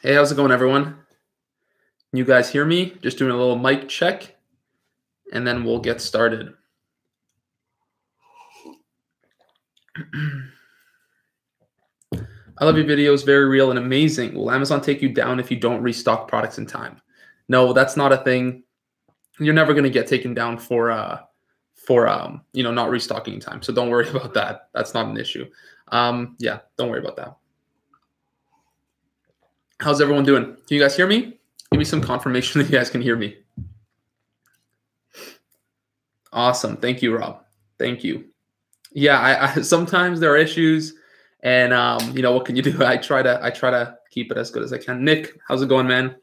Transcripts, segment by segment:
Hey, how's it going, everyone? Can you guys hear me? Just doing a little mic check, and then we'll get started. I love your videos, very real and amazing. Will Amazon take you down if you don't restock products in time? No, that's not a thing. You're never going to get taken down for not restocking in time. So don't worry about that. That's not an issue. Yeah, don't worry about that. How's everyone doing? Can you guys hear me? Give me some confirmation that you guys can hear me. Awesome. Thank you, Rob. Thank you. Yeah, I sometimes there are issues, and what can you do? I try to keep it as good as I can. Nick, how's it going, man?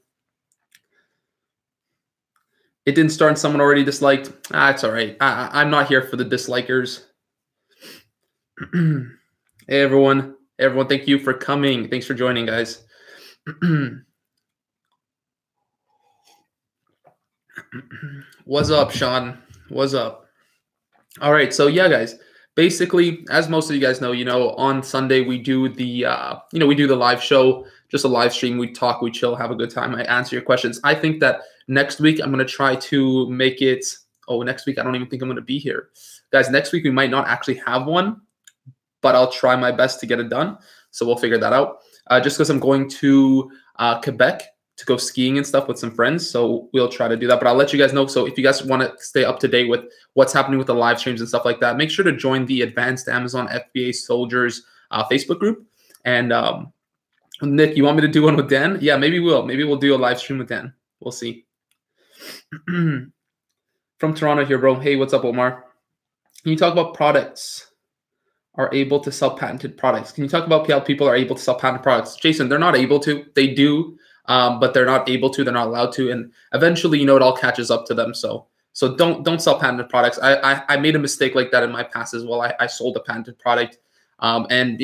It didn't start and someone already disliked. It's all right. I'm not here for the dislikers. Hey, everyone. Everyone, thank you for coming. Thanks for joining, guys. What's up, Sean? What's up? All right, so yeah, guys. Basically, as most of you guys know, on Sunday we do the we do the live show, just a live stream. We talk, we chill, have a good time. I answer your questions. I think that next week I'm going to try to make it. Oh, next week I don't even think I'm going to be here, guys. Next week we might not actually have one, but I'll try my best to get it done. So we'll figure that out. Just because I'm going to Quebec to go skiing and stuff with some friends. So we'll try to do that. But I'll let you guys know. So if you guys want to stay up to date with what's happening with the live streams and stuff like that, make sure to join the Advanced Amazon FBA Soldiers Facebook group. And Nick, you want me to do one with Dan? Yeah, maybe we'll. Maybe we'll do a live stream with Dan. We'll see. From Toronto here, bro. Hey, what's up, Omar? Can you talk about products are able to sell patented products? Can you talk about how people are able to sell patented products? Jason, they're not able to. They do, but they're not able to. They're not allowed to. And eventually, it all catches up to them. So don't sell patented products. I made a mistake like that in my past as well. I sold a patented product, and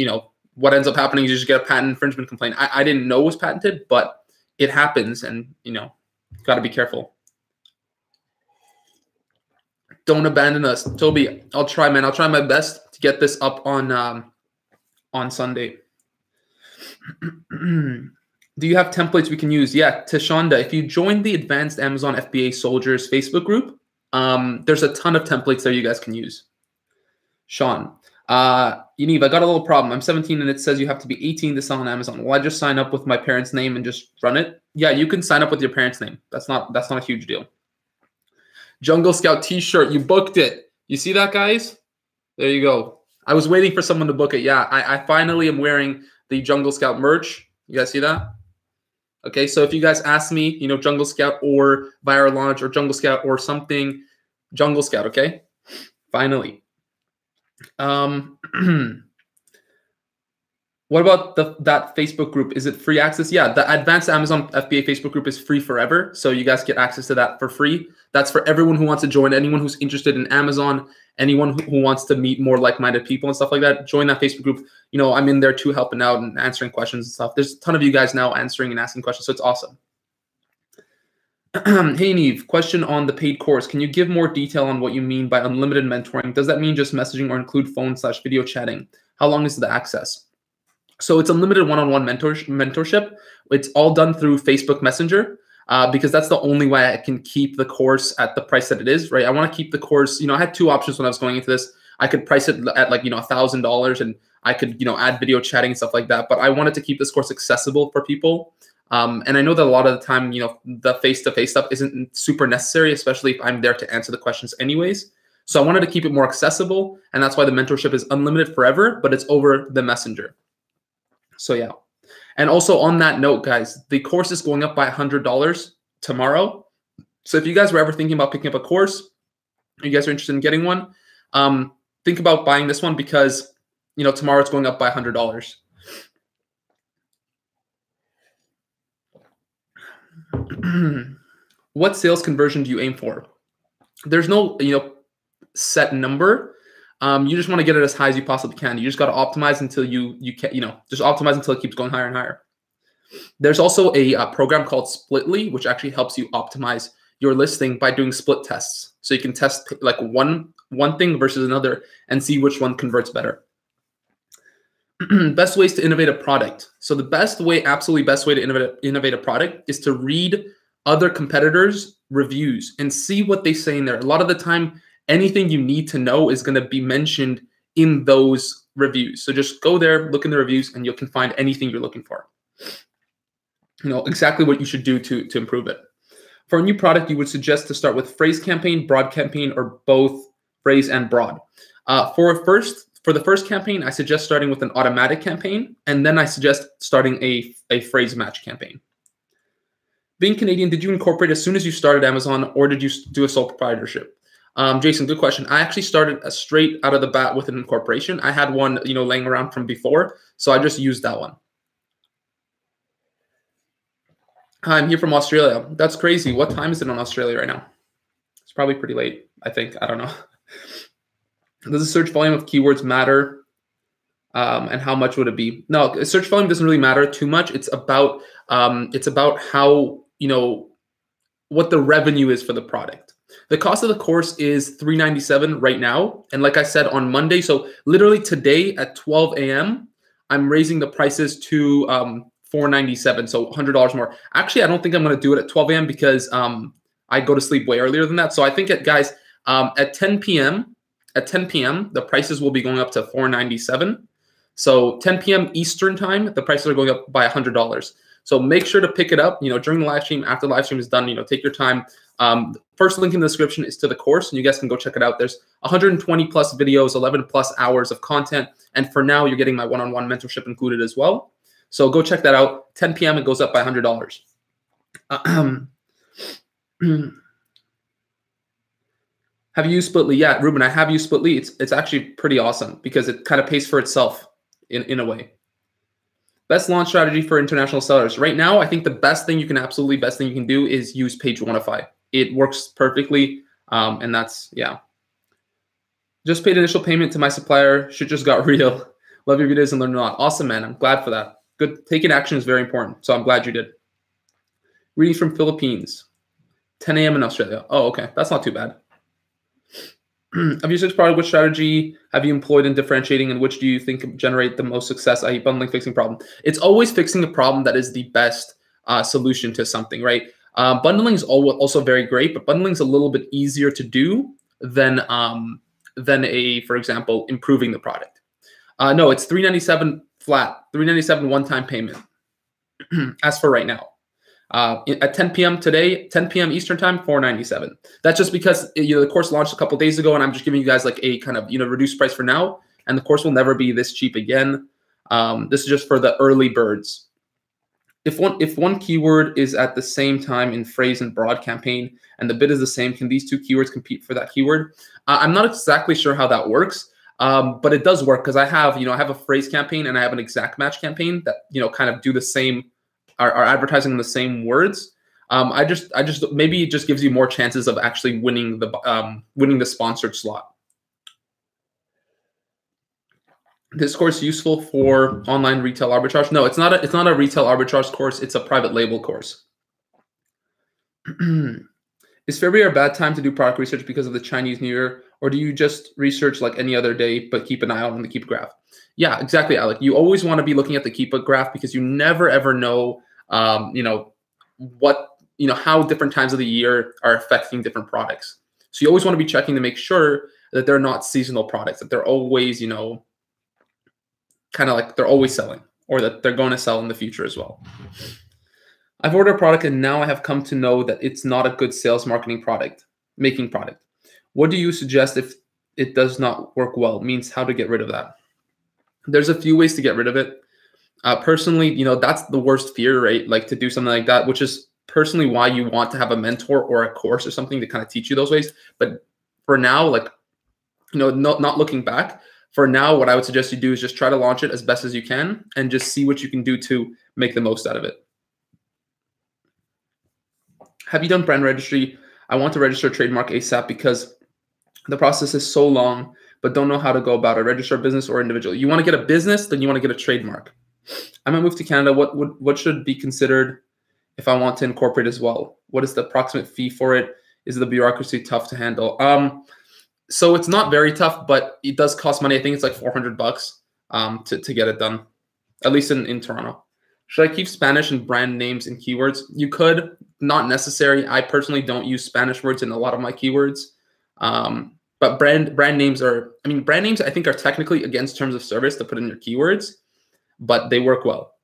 what ends up happening is you just get a patent infringement complaint. I didn't know it was patented, but it happens, and got to be careful. Don't abandon us, Toby. I'll try, man. I'll try my best to get this up on Sunday. Do you have templates we can use? Yeah, Tashonda, if you join the Advanced Amazon FBA Soldiers Facebook group, there's a ton of templates there you guys can use. Sean, Yaniv, I got a little problem. I'm 17 and it says you have to be 18 to sell on Amazon. Will I just sign up with my parents' name and just run it? Yeah, you can sign up with your parents' name. That's not a huge deal. Jungle Scout t-shirt, you booked it. You see that, guys? There you go. I was waiting for someone to book it. Yeah, I finally am wearing the Jungle Scout merch. You guys see that? Okay, so if you guys ask me, Jungle Scout or Viral Launch or Jungle Scout or something, Jungle Scout, okay? Finally. What about that Facebook group? Is it free access? Yeah, the Advanced Amazon FBA Facebook group is free forever. So you guys get access to that for free. That's for everyone who wants to join, anyone who's interested in Amazon, anyone who wants to meet more like-minded people and stuff like that. Join that Facebook group. I'm in there too, helping out and answering questions and stuff. There's a ton of you guys now answering and asking questions, so it's awesome. Hey, Yaniv, question on the paid course. Can you give more detail on what you mean by unlimited mentoring? Does that mean just messaging or include phone/video chatting? How long is the access? So it's unlimited one-on-one mentorship. It's all done through Facebook Messenger because that's the only way I can keep the course at the price that it is, right? I want to keep the course, I had two options when I was going into this. I could price it at $1,000 and I could, add video chatting and stuff like that. But I wanted to keep this course accessible for people. And I know that a lot of the time, the face-to-face stuff isn't super necessary, especially if I'm there to answer the questions anyways. So I wanted to keep it more accessible. And that's why the mentorship is unlimited forever, but it's over the Messenger. So yeah. And also on that note, guys, the course is going up by $100 tomorrow. So if you guys were ever thinking about picking up a course, you guys are interested in getting one, think about buying this one because, tomorrow it's going up by $100. What sales conversion do you aim for? There's no, set number. You just want to get it as high as you possibly can. You just got to optimize until you can, just optimize until it keeps going higher and higher. There's also a program called Splitly, which actually helps you optimize your listing by doing split tests. So you can test like one thing versus another and see which one converts better. Best ways to innovate a product. So the best way, absolutely best way to innovate a product is to read other competitors' reviews and see what they say in there. A lot of the time, anything you need to know is going to be mentioned in those reviews. So just go there, look in the reviews, and you can find anything you're looking for. You know exactly what you should do to improve it. For a new product, you would suggest to start with phrase campaign, broad campaign, or both phrase and broad. For the first campaign, I suggest starting with an automatic campaign, and then I suggest starting a phrase match campaign. Being Canadian, did you incorporate as soon as you started Amazon, or did you do a sole proprietorship? Jason, good question. I actually started straight out of the bat with an incorporation. I had one, laying around from before, so I just used that one. Hi, I'm here from Australia. That's crazy. What time is it in Australia right now? It's probably pretty late, I think. I don't know. Does the search volume of keywords matter? And how much would it be? No, search volume doesn't really matter too much. It's about how, what the revenue is for the product. The cost of the course is $397 right now. And like I said, on Monday, so literally today at 12 a.m., I'm raising the prices to $497, so $100 more. Actually, I don't think I'm going to do it at 12 a.m. because I go to sleep way earlier than that. So I think, guys, at 10 p.m., the prices will be going up to $497. So 10 p.m. Eastern time, the prices are going up by $100. So make sure to pick it up, during the live stream. After the live stream is done, take your time. First link in the description is to the course, and you guys can go check it out. There's 120 plus videos, 11 plus hours of content. And for now, you're getting my one-on-one mentorship included as well. So go check that out. 10 p.m. it goes up by $100. Have you used Splitly? Yeah, Ruben, I have used Splitly. It's actually pretty awesome because it kind of pays for itself in a way. Best launch strategy for international sellers. Right now, I think the best thing you can do is use PageOneify. It works perfectly, and that's, yeah. Just paid initial payment to my supplier. Shit just got real. Love your videos and learn a lot. Awesome, man. I'm glad for that. Good. Taking action is very important, so I'm glad you did. Reading from Philippines. 10 a.m. in Australia. Oh, okay. That's not too bad. Of your six product, which strategy have you employed in differentiating, and which do you think generate the most success? I.e. bundling, fixing problem. It's always fixing a problem that is the best solution to something, right? Bundling is also very great, but bundling is a little bit easier to do than for example, improving the product. No, it's $397 flat, $397 one-time payment. As for right now. At 10 p.m. today, 10 p.m. Eastern time, $497. That's just because the course launched a couple days ago, and I'm just giving you guys like a kind of reduced price for now, and the course will never be this cheap again. This is just for the early birds. If one keyword is at the same time in phrase and broad campaign, and the bid is the same, can these two keywords compete for that keyword? I'm not exactly sure how that works, but it does work because I have a phrase campaign and I have an exact match campaign that kind of do the same. Are advertising the same words. I just maybe it just gives you more chances of actually winning the sponsored slot. This course useful for online retail arbitrage? No, it's not a retail arbitrage course. It's a private label course. Is February a bad time to do product research because of the Chinese New Year, or do you just research like any other day but keep an eye out on the Keep graph? Yeah, exactly, Alec. You always want to be looking at the Keep graph because you never ever know how different times of the year are affecting different products. So you always want to be checking to make sure that they're not seasonal products, that they're always, kind of like they're always selling, or that they're going to sell in the future as well. I've ordered a product and now I have come to know that it's not a good sales marketing product. What do you suggest if it does not work well? It means how to get rid of that. There's a few ways to get rid of it. Personally, that's the worst fear, right? Like to do something like that, which is personally why you want to have a mentor or a course or something to kind of teach you those ways. But for now, not looking back, for now, what I would suggest you do is just try to launch it as best as you can and just see what you can do to make the most out of it. Have you done brand registry? I want to register a trademark ASAP because the process is so long, but don't know how to go about it. Register a business or individual. You want to get a business, then you want to get a trademark. I might move to Canada. What should be considered if I want to incorporate as well? What is the approximate fee for it? Is the bureaucracy tough to handle? So it's not very tough, but it does cost money. I think it's like $400. to get it done, at least in Toronto. Should I keep Spanish and brand names and keywords? You could, not necessary. I personally don't use Spanish words in a lot of my keywords. But brand names are, I mean, brand names I think are technically against terms of service to put in your keywords, but they work well.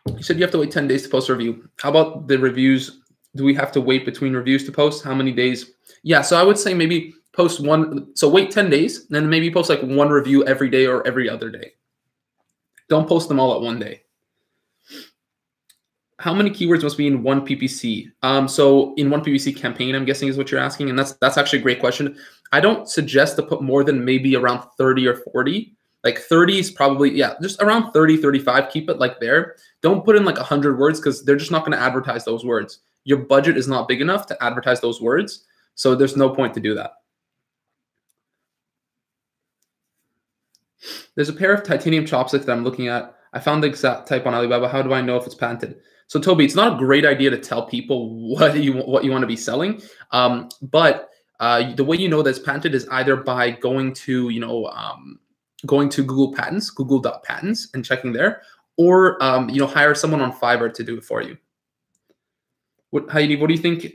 You said you have to wait 10 days to post a review. How about the reviews? Do we have to wait between reviews to post? How many days? Yeah, so I would say maybe post one. So wait 10 days, and then maybe post like one review every day or every other day. Don't post them all at one day. How many keywords must be in one PPC? So in one PPC campaign, I'm guessing is what you're asking, and that's actually a great question. I don't suggest to put more than maybe around 30 or 40. Like 30 is probably, yeah, just around 30, 35. Keep it like there. Don't put in like 100 words because they're just not going to advertise those words. Your budget is not big enough to advertise those words, so there's no point to do that. There's a pair of titanium chopsticks that I'm looking at. I found the exact type on Alibaba. How do I know if it's patented? So Toby, it's not a great idea to tell people what you want to be selling, but the way you know that's patented is either by going to going to Google Patents, Google.patents, and checking there, or hire someone on Fiverr to do it for you. Heidi, what do you think?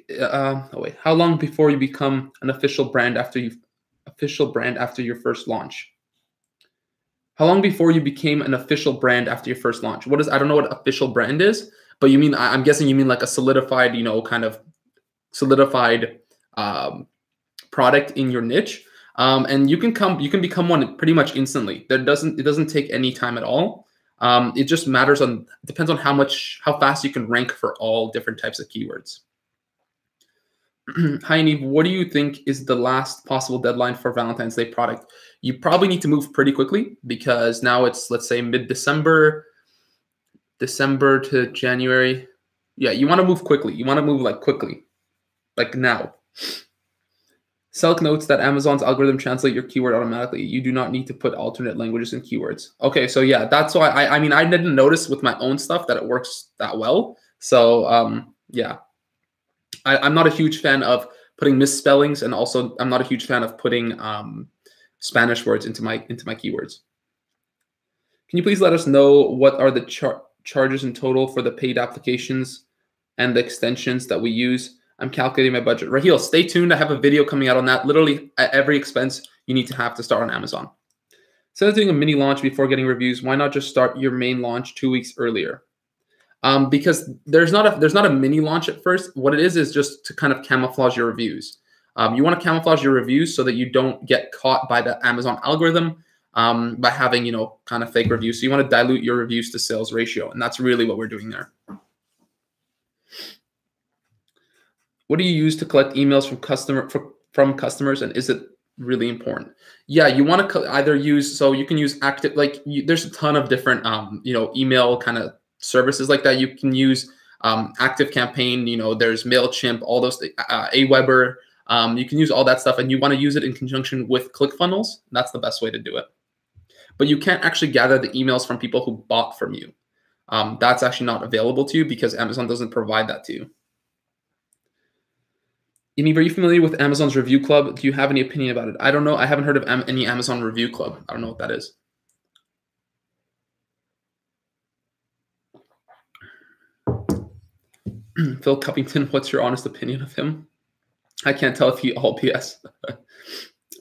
How long before you become an official brand after your first launch? How long before you became an official brand after your first launch? I don't know what official brand is, but you mean, I'm guessing you mean like a solidified, kind of solidified product in your niche. And you can become one pretty much instantly. It doesn't take any time at all. It just depends on how fast you can rank for all different types of keywords. Hi, Yaniv, what do you think is the last possible deadline for Valentine's Day product? You probably need to move pretty quickly because now it's, let's say, mid-December, December to January. Yeah, you want to move quickly. You want to move quickly, like now. Selk notes that Amazon's algorithm translate your keyword automatically. You do not need to put alternate languages and keywords. Okay, so yeah, that's why I didn't notice with my own stuff that it works that well. So yeah, I'm not a huge fan of putting misspellings, and also I'm not a huge fan of putting Spanish words into my keywords. Can you please let us know what are the charges in total for the paid applications and the extensions that we use? I'm calculating my budget. Raheel, stay tuned. I have a video coming out on that. Literally at every expense you need to have to start on Amazon. Instead of doing a mini launch before getting reviews, why not just start your main launch 2 weeks earlier? Because there's not a mini launch at first. What it is just to kind of camouflage your reviews. You want to camouflage your reviews so that you don't get caught by the Amazon algorithm by having, kind of fake reviews. So you want to dilute your reviews to sales ratio. And that's really what we're doing there. What do you use to collect emails from customers, and is it really important? Yeah, you want to either use, so you can use active, there's a ton of different, email kind of services like that. You can use Active Campaign, there's MailChimp, all those, Aweber. You can use all that stuff, and you want to use it in conjunction with ClickFunnels. That's the best way to do it. But you can't actually gather the emails from people who bought from you. That's actually not available to you because Amazon doesn't provide that to you. Yaniv, are you familiar with Amazon's Review Club? Do you have any opinion about it? I don't know. I haven't heard of any Amazon Review Club. I don't know what that is. Phil Cuppington, what's your honest opinion of him? I can't tell if he all BS.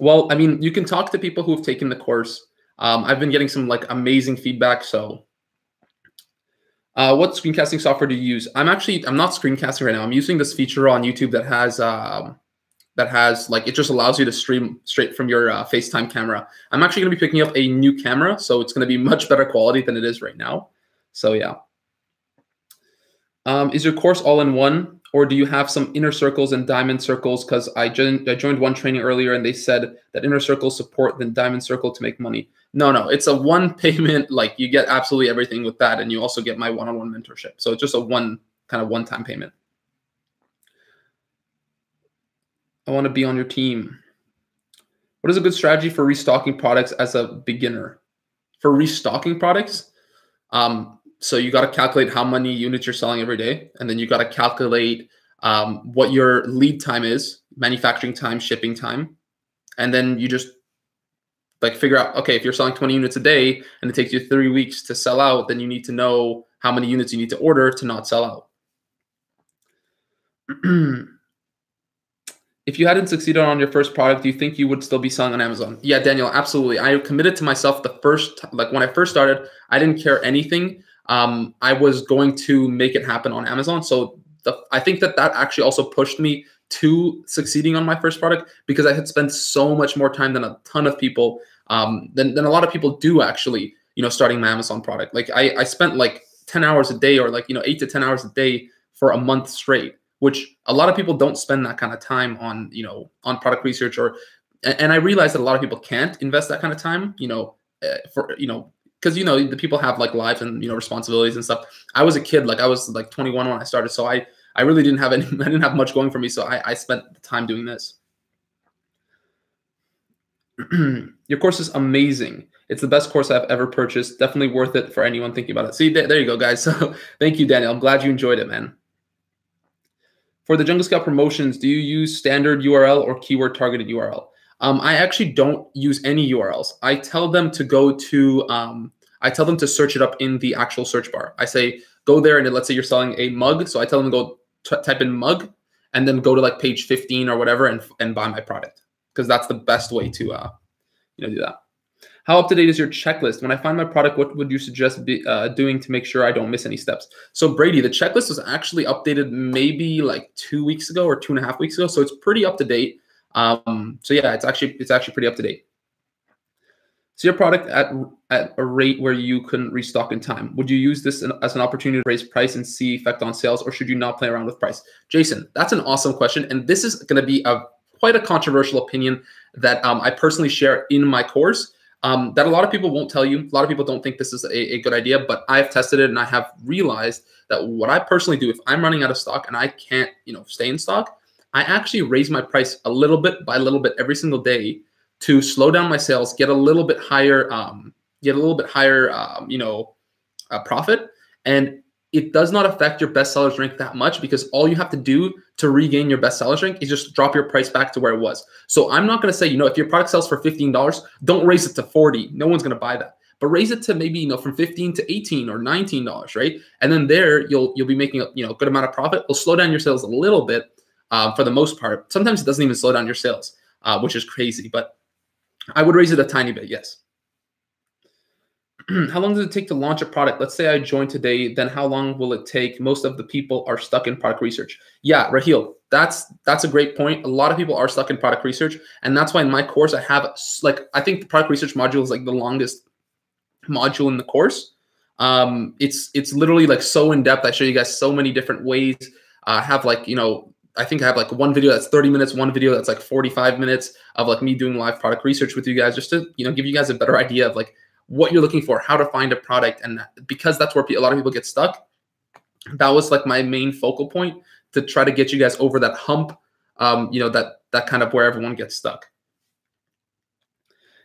Well, you can talk to people who have taken the course. I've been getting some amazing feedback. So what screencasting software do you use? I'm not screencasting right now. I'm using this feature on YouTube that has it just allows you to stream straight from your FaceTime camera. I'm actually going to be picking up a new camera, so it's going to be much better quality than it is right now. So yeah. Is your course all in one, or do you have some inner circles and diamond circles? Because I joined one training earlier and they said that inner circles support the diamond circle to make money. No, it's a one payment. You get absolutely everything with that, and you also get my one-on-one mentorship. So it's just a one-time payment. I want to be on your team. What is a good strategy for restocking products as a beginner? For restocking products, so you got to calculate how many units you're selling every day, and then you got to calculate what your lead time is, manufacturing time, shipping time. And then you just like figure out, okay, if you're selling 20 units a day and it takes you 3 weeks to sell out, then you need to know how many units you need to order to not sell out. If you hadn't succeeded on your first product, do you think you would still be selling on Amazon? Yeah, Daniel, absolutely. I committed to myself like when I first started, I didn't care anything. I was going to make it happen on Amazon. So I think that actually also pushed me to succeeding on my first product, because I had spent so much more time than a ton of people, than a lot of people do actually, starting my Amazon product. Like I spent like 10 hours a day, or like, 8 to 10 hours a day for a month straight, which a lot of people don't spend that kind of time on, on product research, and I realized that a lot of people can't invest that kind of time, because the people have like lives and responsibilities and stuff. I was a kid, like I was like 21 when I started, so I really didn't have I didn't have much going for me, so I spent the time doing this. Your course is amazing. It's the best course I've ever purchased. Definitely worth it for anyone thinking about it. See, there you go, guys. So thank you, Daniel. I'm glad you enjoyed it, man. For the Jungle Scout promotions, do you use standard URL or keyword targeted URL? I actually don't use any URLs. I tell them to go to, I tell them to search it up in the actual search bar. I say, go there, and let's say you're selling a mug. So I tell them to go type in mug, and then go to like page 15 or whatever, and buy my product, because that's the best way to, do that. How up to date is your checklist? When I find my product, what would you suggest doing to make sure I don't miss any steps? So Brady, the checklist was actually updated maybe like 2 weeks ago or 2.5 weeks ago. So it's pretty up to date. So yeah, it's actually pretty up to date. So your product at a rate where you couldn't restock in time, would you use this as an opportunity to raise price and see effect on sales, or should you not play around with price? Jason, that's an awesome question. And this is going to be quite a controversial opinion that I personally share in my course. That a lot of people won't tell you. A lot of people don't think this is a good idea, but I've tested it, and I have realized that what I personally do, if I'm running out of stock and I can't, stay in stock, I actually raise my price a little bit by little bit every single day to slow down my sales, get a little bit higher, profit. And it does not affect your best sellers rank that much, because all you have to do to regain your best sellers rank is just drop your price back to where it was. So I'm not going to say, if your product sells for $15, don't raise it to $40. No one's going to buy that. But raise it to maybe, from $15 to $18 or $19, right? And then there you'll be making a good amount of profit. It'll slow down your sales a little bit for the most part. Sometimes it doesn't even slow down your sales, which is crazy. But I would raise it a tiny bit, yes. How long does it take to launch a product? Let's say I join today, then how long will it take? Most of the people are stuck in product research. Yeah, Raheel, that's a great point. A lot of people are stuck in product research, and that's why in my course I have I think the product research module is like the longest module in the course. It's literally like so in depth. I show you guys so many different ways. I have I think I have like one video that's 30 minutes, one video that's like 45 minutes of like me doing live product research with you guys, just to give you guys a better idea of like what you're looking for, how to find a product. And because that's where a lot of people get stuck, that was like my main focal point, to try to get you guys over that hump, that kind of where everyone gets stuck.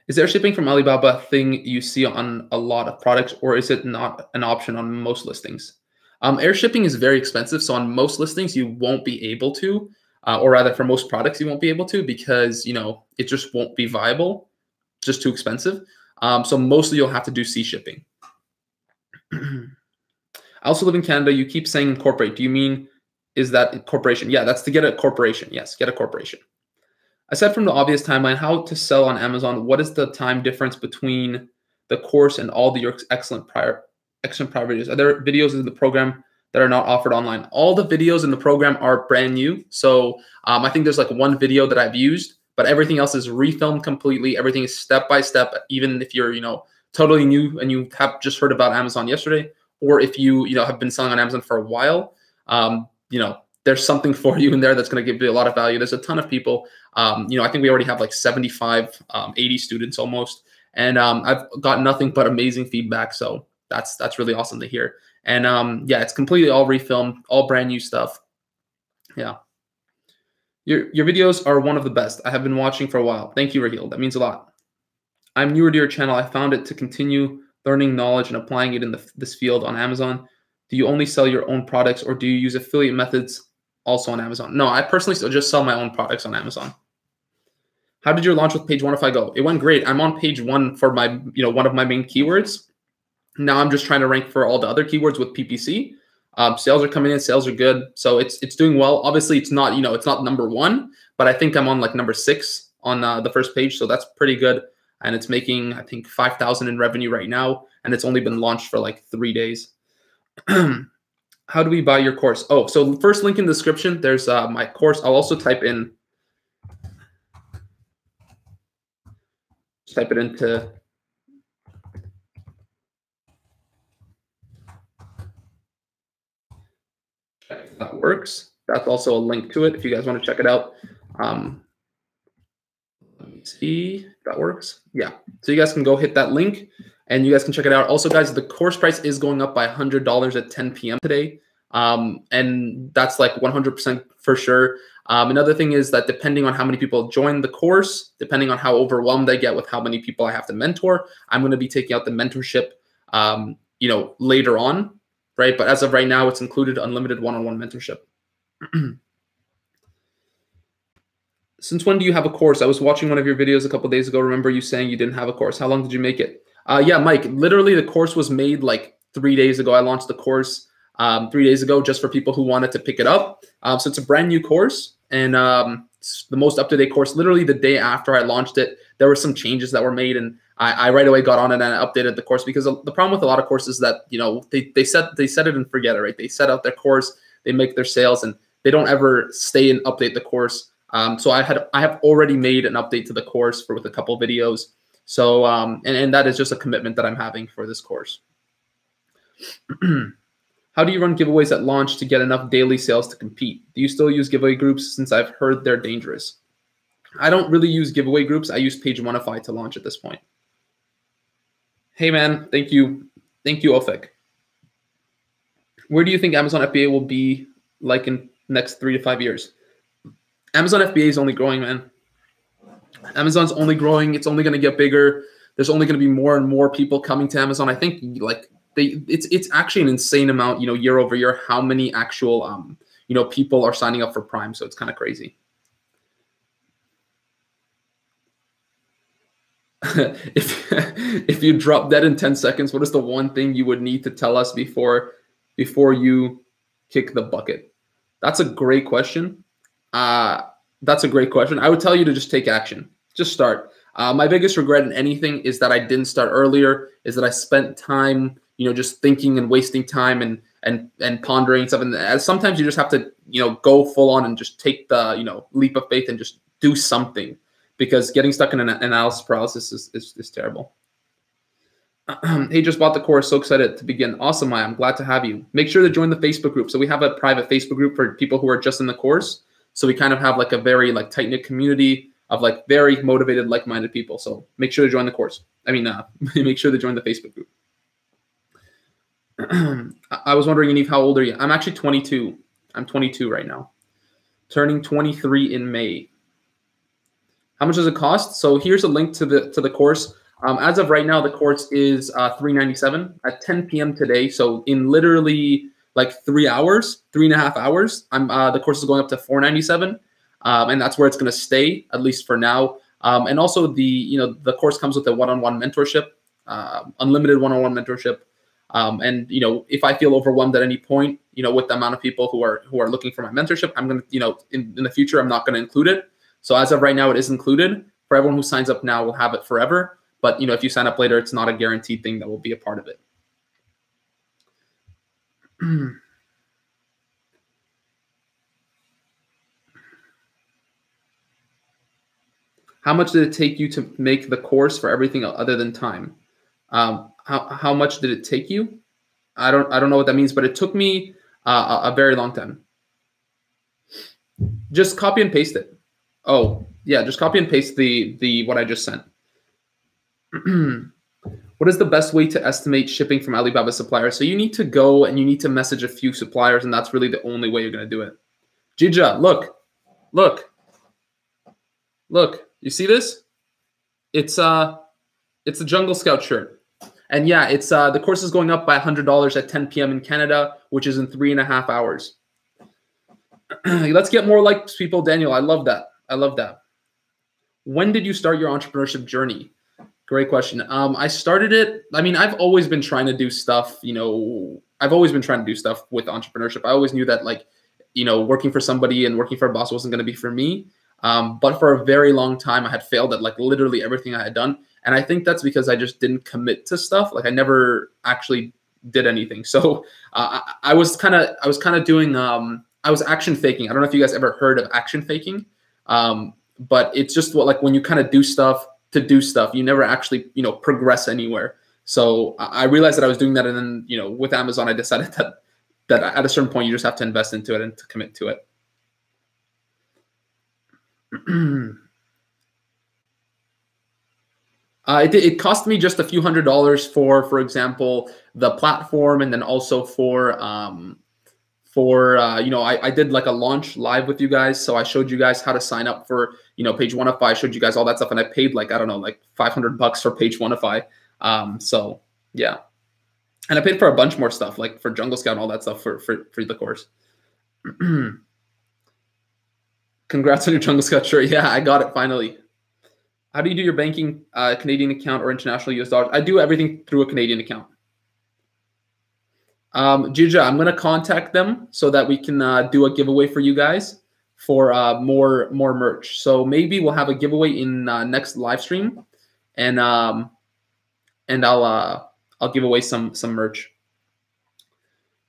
Is air shipping from Alibaba thing you see on a lot of products, or is it not an option on most listings? Air shipping is very expensive. So on most listings, you won't be able to, or rather for most products, you won't be able to, because, it just won't be viable, just too expensive. So mostly you'll have to do sea shipping. I also live in Canada. You keep saying incorporate. Do you mean, is that corporation? Yeah, that's to get a corporation. Yes, get a corporation. Aside from the obvious timeline, how to sell on Amazon, what is the time difference between the course and all your excellent prior videos? Are there videos in the program that are not offered online? All the videos in the program are brand new. So I think there's like one video that I've used, but everything else is refilmed completely. Everything is step by step. Even if you're, totally new and you have just heard about Amazon yesterday, or if you, have been selling on Amazon for a while, there's something for you in there that's going to give you a lot of value. There's a ton of people. I think we already have like 75, 80 students almost. And I've got nothing but amazing feedback. So that's really awesome to hear. And yeah, it's completely all refilmed, all brand new stuff. Yeah. Your videos are one of the best. I have been watching for a while. Thank you, Raheel. That means a lot. I'm newer to your channel. I found it to continue learning knowledge and applying it in this field on Amazon. Do you only sell your own products, or do you use affiliate methods also on Amazon? No, I personally still just sell my own products on Amazon. How did your launch with PageOneify go? It went great. I'm on page 1 for my, one of my main keywords. Now I'm just trying to rank for all the other keywords with PPC. Sales are coming in, sales are good. So it's doing well. Obviously it's not, it's not number 1, but I think I'm on like number 6 on the first page. So that's pretty good. And it's making, I think, 5,000 in revenue right now. And it's only been launched for like 3 days. How do we buy your course? Oh, so the first link in the description, there's my course. I'll also type it into if that works. That's also a link to it if you guys want to check it out. Let me see if that works. Yeah. So you guys can go hit that link and you guys can check it out. Also, guys, the course price is going up by $100 at 10 p.m. today. And that's like 100% for sure. Another thing is that depending on how many people join the course, depending on how overwhelmed I get with how many people I have to mentor, I'm going to be taking out the mentorship, later on, right? But as of right now, it's included unlimited one-on-one mentorship. Since when do you have a course? I was watching one of your videos a couple of days ago. Remember you saying you didn't have a course. How long did you make it? Yeah, Mike, literally the course was made like 3 days ago. I launched the course 3 days ago just for people who wanted to pick it up. So it's a brand new course and it's the most up-to-date course. Literally the day after I launched it, there were some changes that were made and I right away got on it and I updated the course because the problem with a lot of courses is that, they set it and forget it, right? They set out their course, they make their sales and they don't ever stay and update the course. So I have already made an update to the course with a couple videos. So, and that is just a commitment that I'm having for this course. How do you run giveaways at launch to get enough daily sales to compete? Do you still use giveaway groups since I've heard they're dangerous? I don't really use giveaway groups. I use PageOneify to launch at this point. Hey, man. Thank you. Thank you, Ofek. Where do you think Amazon FBA will be like in next 3 to 5 years? Amazon FBA is only growing, man. Amazon's only growing. It's only going to get bigger. There's only going to be more and more people coming to Amazon. I think like it's actually an insane amount, year over year, how many actual, people are signing up for Prime. So it's kind of crazy. If you drop dead in 10 seconds, what is the one thing you would need to tell us before you kick the bucket? That's a great question. That's a great question. I would tell you to just take action. Just start. My biggest regret in anything is that I didn't start earlier, is that I spent time, just thinking and wasting time and pondering stuff. And sometimes you just have to, go full on and just take the, leap of faith and just do something, because getting stuck in an analysis paralysis is terrible. Hey, just bought the course. So excited to begin. Awesome, Maya. I'm glad to have you. Make sure to join the Facebook group. So we have a private Facebook group for people who are just in the course. So we kind of have like a very like tight-knit community of like very motivated, like-minded people. So make sure to join the course. Make sure to join the Facebook group. I was wondering, Yaniv, how old are you? I'm actually 22. I'm 22 right now. Turning 23 in May. How much does it cost? So here's a link to the course. As of right now, the course is $397 at 10 p.m. today. So in literally like 3 hours, 3.5 hours, the course is going up to $497, and that's where it's going to stay, at least for now. And also the course comes with a one-on-one mentorship, unlimited one-on-one mentorship. And if I feel overwhelmed at any point, with the amount of people who are looking for my mentorship, I'm going to, in the future, I'm not going to include it. So as of right now, it is included. For everyone who signs up now, will have it forever. But if you sign up later, it's not a guaranteed thing that will be a part of it. How much did it take you to make the course for everything other than time? How much did it take you? I don't know what that means, but it took me a very long time. Just copy and paste it. Oh yeah, just copy and paste the what I just sent. What is the best way to estimate shipping from Alibaba suppliers? So you need to go and you need to message a few suppliers, and that's really the only way you're going to do it. Jija, look. You see this? It's a Jungle Scout shirt. And yeah, it's the course is going up by $100 at 10 p.m. in Canada, which is in 3.5 hours. Let's get more likes, people. Daniel, I love that. When did you start your entrepreneurship journey? Great question. I started it. I mean, I've always been trying to do stuff. I've always been trying to do stuff with entrepreneurship. I always knew that, like, working for somebody and working for a boss wasn't going to be for me. But for a very long time, I had failed at like literally everything I had done, and I think that's because I just didn't commit to stuff. Like I never actually did anything. So I was kind of doing. I was action faking. I don't know if you guys ever heard of action faking, but it's just like when you kind of do stuff to do stuff, you never actually progress anywhere. So I realized that I was doing that, and then with Amazon, I decided that at a certain point you just have to invest into it and to commit to it. It cost me just a few $100s for example, the platform, and then also I did like a launch live with you guys. So I showed you guys how to sign up for PageOneify. I showed you guys all that stuff, and I paid like, I don't know, like $500 for PageOneify. So yeah, and I paid for a bunch more stuff like for Jungle Scout and all that stuff for the course. Congrats on your Jungle Scout shirt. Yeah, I got it finally. How do you do your banking, Canadian account or international US dollars? I do everything through a Canadian account. Jija, I'm going to contact them so that we can do a giveaway for you guys for more merch. So maybe we'll have a giveaway in next live stream, and I'll give away some merch.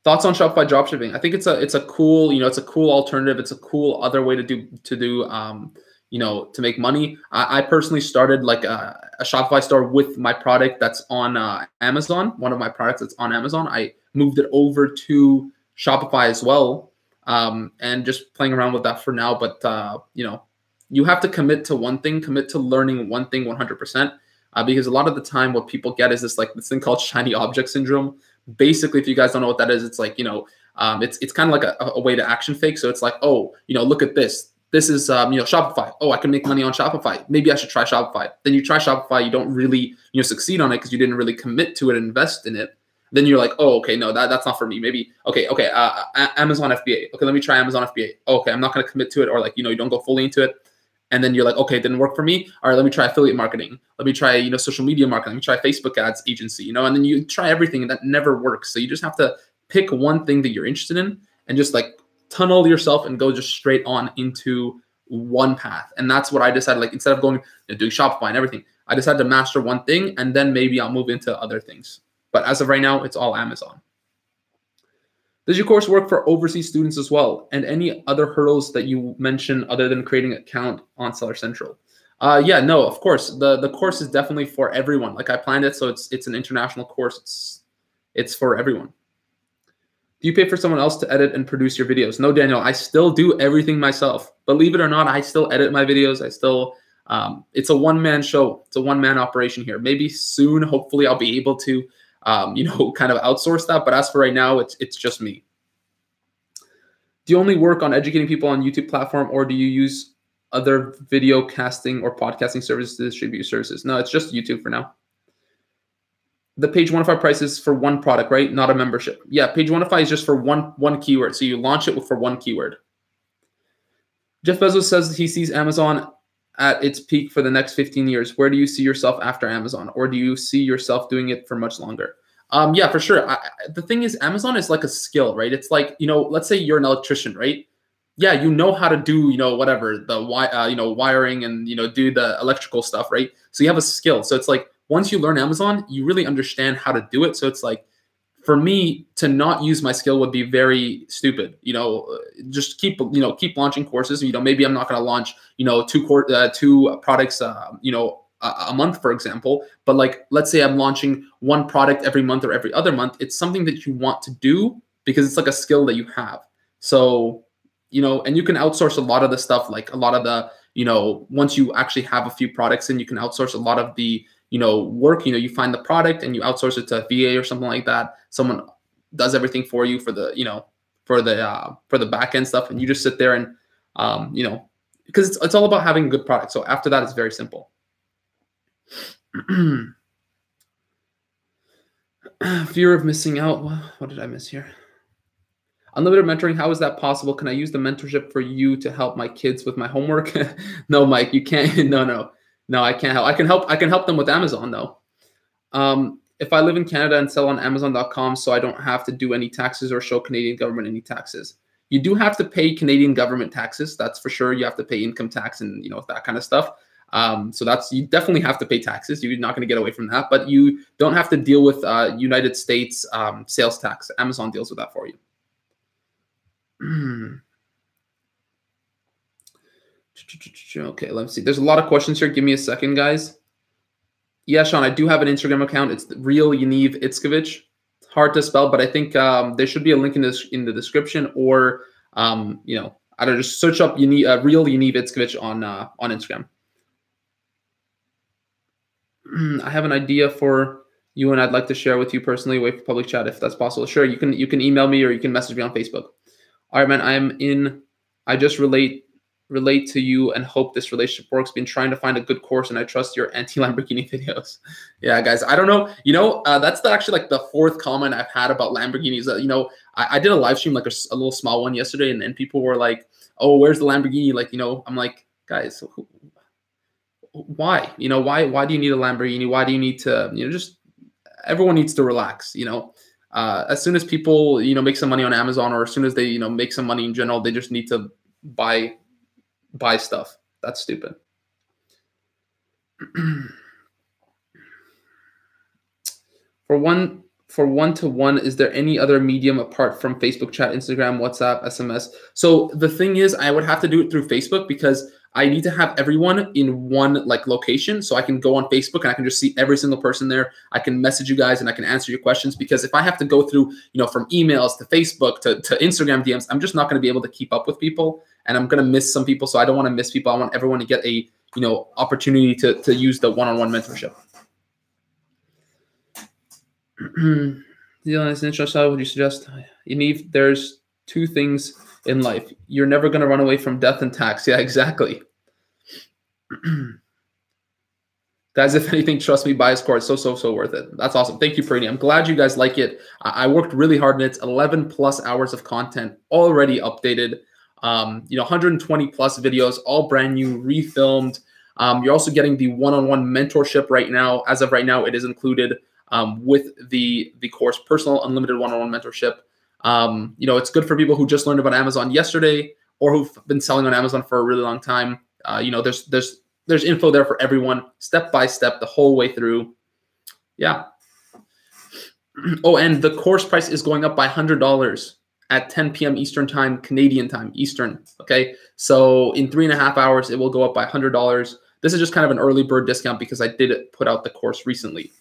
Thoughts on Shopify dropshipping? I think it's a cool it's a cool alternative. It's a cool other way to do to make money. I personally started like a Shopify store with my product that's on Amazon. One of my products that's on Amazon. I moved it over to Shopify as well, and just playing around with that for now. But you have to commit to one thing, commit to learning one thing 100%, because a lot of the time what people get is this thing called shiny object syndrome. Basically, if you guys don't know what that is, it's like it's kind of like a way to action fake. So it's like, oh, look at this. This is Shopify. Oh, I can make money on Shopify. Maybe I should try Shopify. Then you try Shopify, you don't really succeed on it because you didn't really commit to it and invest in it. Then you're like, oh, okay, no, that's not for me. Maybe Amazon FBA. Okay, let me try Amazon FBA. Oh, okay, I'm not going to commit to it, or you don't go fully into it. And then you're like, okay, it didn't work for me. All right, let me try affiliate marketing. Let me try social media marketing. Let me try Facebook ads agency. And then you try everything, and that never works. So you just have to pick one thing that you're interested in and just tunnel yourself and go just straight on into one path. And that's what I decided. Instead of going and doing Shopify and everything, I decided to master one thing, and then maybe I'll move into other things. But as of right now, it's all Amazon. Does your course work for overseas students as well? And any other hurdles that you mentioned other than creating an account on Seller Central? Yeah, no, of course. The course is definitely for everyone. I planned it, so it's an international course. It's for everyone. Do you pay for someone else to edit and produce your videos? No, Daniel, I still do everything myself. Believe it or not, I still edit my videos. I still, it's a one-man show. It's a one-man operation here. Maybe soon, hopefully, I'll be able to, kind of outsource that. But as for right now, it's just me. Do you only work on educating people on YouTube platform, or do you use other video casting or podcasting services to distribute your services? No, it's just YouTube for now. The PageOneify price is for one product, right? Not a membership. Yeah, PageOneify is just for one keyword. So you launch it for one keyword. Jeff Bezos says he sees Amazon at its peak for the next 15 years. Where do you see yourself after Amazon? Or do you see yourself doing it for much longer? Yeah, for sure. The thing is, Amazon is like a skill, right? It's like, let's say you're an electrician, right? Yeah, you know how to do, whatever, the wiring and, do the electrical stuff, right? So you have a skill. So it's like, once you learn Amazon, you really understand how to do it. So it's like, for me to not use my skill would be very stupid. Just keep launching courses. Maybe I'm not going to launch, two products, a month, for example. But let's say I'm launching one product every month or every other month. It's something that you want to do because it's like a skill that you have. So, and you can outsource a lot of the stuff, a lot of the, once you actually have a few products, and you can outsource a lot of the, work. You find the product and you outsource it to a VA or something like that. Someone does everything for you for the, for the back end stuff, and you just sit there and, because it's all about having a good product. So after that, it's very simple. Fear of missing out. What did I miss here? Unlimited mentoring, how is that possible? Can I use the mentorship for you to help my kids with my homework? No, Mike, you can't. No, I can't help. I can help them with Amazon though. If I live in Canada and sell on Amazon.com, so I don't have to do any taxes or show Canadian government any taxes. You do have to pay Canadian government taxes. That's for sure. You have to pay income tax and that kind of stuff. So you definitely have to pay taxes. You're not going to get away from that, but you don't have to deal with United States sales tax. Amazon deals with that for you. Okay, let's see. There's a lot of questions here. Give me a second, guys. Yeah, Sean, I do have an Instagram account. It's real Yaniv itskovich. It's hard to spell, but I think there should be a link in the description, or I don't know, just search up real Yaniv itskovich on Instagram. I have an idea for you, and I'd like to share with you personally. Wait for public chat if that's possible. Sure, you can email me or you can message me on Facebook. All right, man. I just relate to you and hope this relationship works. Been trying to find a good course, and I trust your anti-Lamborghini videos. Yeah, guys, I don't know. That's actually like the fourth comment I've had about Lamborghinis. I did a live stream, like a little small one yesterday, and people were like, "Oh, where's the Lamborghini?" I'm like, guys, why? Why do you need a Lamborghini? Why do you need to? Just everyone needs to relax. As soon as people make some money on Amazon, or as soon as they make some money in general, they just need to buy stuff. That's stupid. For one-to-one, is there any other medium apart from Facebook chat, Instagram, WhatsApp, SMS? So the thing is, I would have to do it through Facebook because I need to have everyone in one location. So I can go on Facebook and I can just see every single person there. I can message you guys and I can answer your questions, because if I have to go through, from emails to Facebook to Instagram DMs, I'm just not going to be able to keep up with people, and I'm going to miss some people. So I don't want to miss people. I want everyone to get a, opportunity to use the one-on-one mentorship. Would you suggest? Yaniv, there's two things in life. You're never going to run away from death and tax. Yeah, exactly. Guys, if anything, trust me, buy his course. So worth it. That's awesome. Thank you, Prini. I'm glad you guys like it. I worked really hard on it. 11 plus hours of content already updated. 120 plus videos, all brand new, refilmed. You're also getting the one-on-one mentorship right now. As of right now, it is included with the course, personal unlimited one-on-one mentorship. It's good for people who just learned about Amazon yesterday or who've been selling on Amazon for a really long time. There's info there for everyone, step by step, the whole way through. Yeah. Oh, and the course price is going up by $100 at 10 p.m. Eastern time, Canadian time, Eastern. Okay. So in 3.5 hours, it will go up by $100. This is just kind of an early bird discount because I did put out the course recently.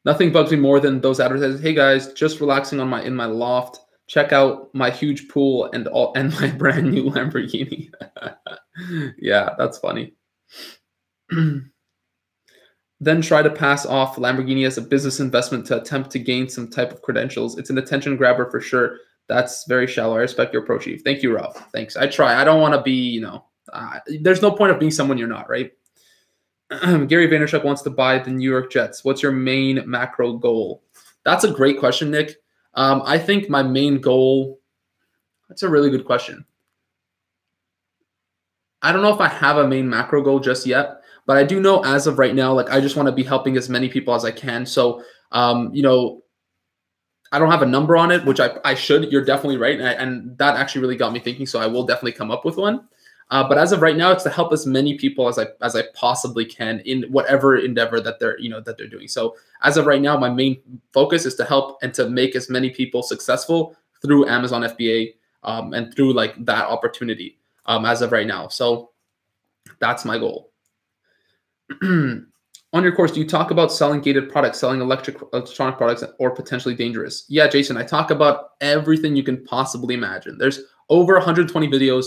Nothing bugs me more than those advertisers. Hey guys, just relaxing in my loft. Check out my huge pool and my brand new Lamborghini. Yeah, that's funny. Then try to pass off Lamborghini as a business investment to attempt to gain some type of credentials. It's an attention grabber for sure. That's very shallow. I respect your approach, Chief. Thank you, Ralph. Thanks. I try. I don't want to be, there's no point of being someone you're not, right? Gary Vaynerchuk wants to buy the New York Jets. What's your main macro goal? That's a great question, Nick. I think my main goal, that's a really good question. I don't know if I have a main macro goal just yet, but I do know as of right now, I just want to be helping as many people as I can. So, I don't have a number on it, which I should. You're definitely right. And that actually really got me thinking. So I will definitely come up with one. But as of right now, it's to help as many people as I possibly can in whatever endeavor that they're doing. So as of right now, my main focus is to help and to make as many people successful through Amazon FBA and through that opportunity as of right now. So that's my goal. On your course, do you talk about selling gated products, selling electronic products, or potentially dangerous? Yeah, Jason, I talk about everything you can possibly imagine. There's over 120 videos.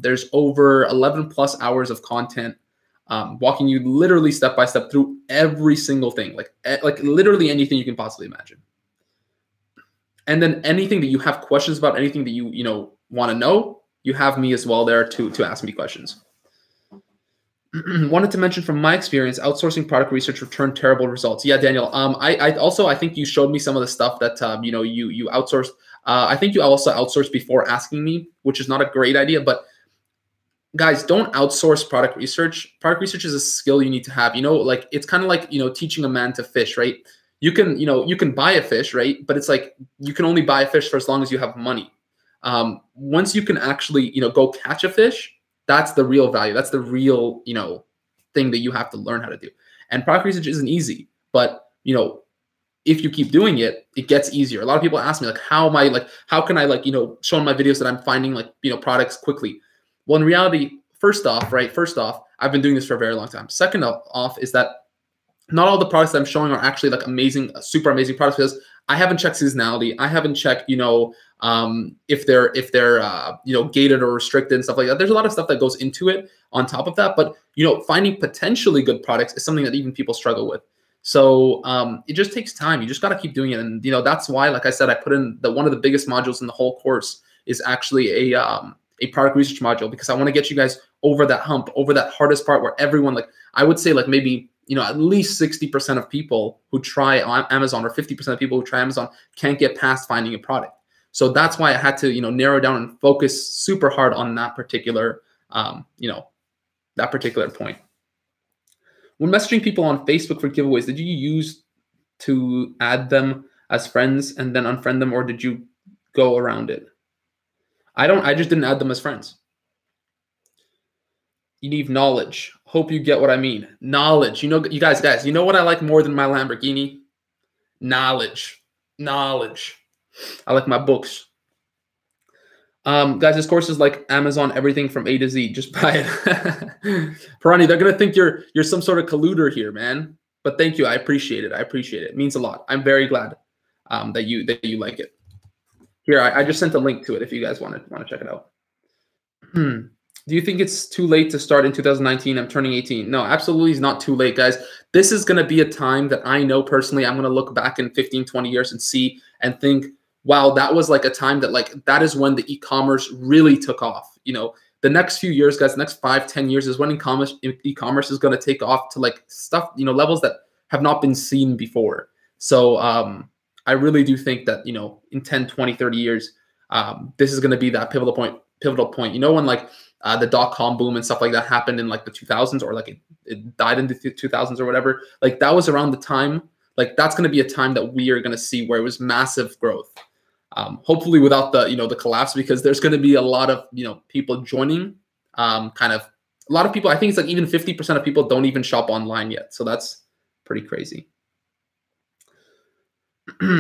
There's over 11 plus hours of content, walking you literally step by step through every single thing, like literally anything you can possibly imagine. And then anything that you have questions about, anything that you want to know, you have me as well there to ask me questions. Wanted to mention from my experience, outsourcing product research returned terrible results. Yeah, Daniel. I think you showed me some of the stuff that you outsourced. I think you also outsourced before asking me, which is not a great idea. But guys, don't outsource product research. Product research is a skill you need to have. Like it's kind of like teaching a man to fish, right? You can buy a fish, right? But it's like you can only buy a fish for as long as you have money. Once you can actually go catch a fish, that's the real value. That's the real, thing that you have to learn how to do. And product research isn't easy, but if you keep doing it, it gets easier. A lot of people ask me like, how can I show in my videos that I'm finding products quickly? Well, in reality, first off, I've been doing this for a very long time. Second off is that not all the products that I'm showing are actually like amazing, super amazing products, because I haven't checked seasonality. I haven't checked, if they're gated or restricted and stuff like that. There's a lot of stuff that goes into it on top of that. But finding potentially good products is something that even people struggle with. So it just takes time. You just got to keep doing it. And that's why, like I said, I put in one of the biggest modules in the whole course is actually a product research module, because I want to get you guys over that hump, over that hardest part where everyone, like I would say like maybe at least 60% of people who try on Amazon, or 50% of people who try Amazon, can't get past finding a product. So that's why I had to, narrow down and focus super hard on that particular, that particular point. When messaging people on Facebook for giveaways, did you use to add them as friends and then unfriend them, or did you go around it? I just didn't add them as friends. You need knowledge. Hope you get what I mean. Knowledge. You guys, you know what I like more than my Lamborghini? Knowledge. I like my books. Guys, this course is like Amazon, everything from A to Z. Just buy it. Parani, they're gonna think you're some sort of colluder here, man. But thank you. I appreciate it. It means a lot. I'm very glad that you like it. Here, I just sent a link to it if you guys want to check it out. Do you think it's too late to start in 2019? I'm turning 18. No, absolutely is not too late, guys. This is going to be a time that I know personally I'm going to look back in 15, 20 years and see and think, wow, that was like a time that that is when the e-commerce really took off. The next few years, guys, the next 5, 10 years is when e-commerce is going to take off to stuff, levels that have not been seen before. So I really do think that, in 10, 20, 30 years, this is going to be that pivotal point. When the dot-com boom and stuff like that happened in the 2000s, or it died in the 2000s or whatever, that was around the time, that's going to be a time that we are going to see where it was massive growth. Hopefully without the, the collapse, because there's going to be a lot of, people joining, a lot of people, I think it's even 50% of people don't even shop online yet. So that's pretty crazy.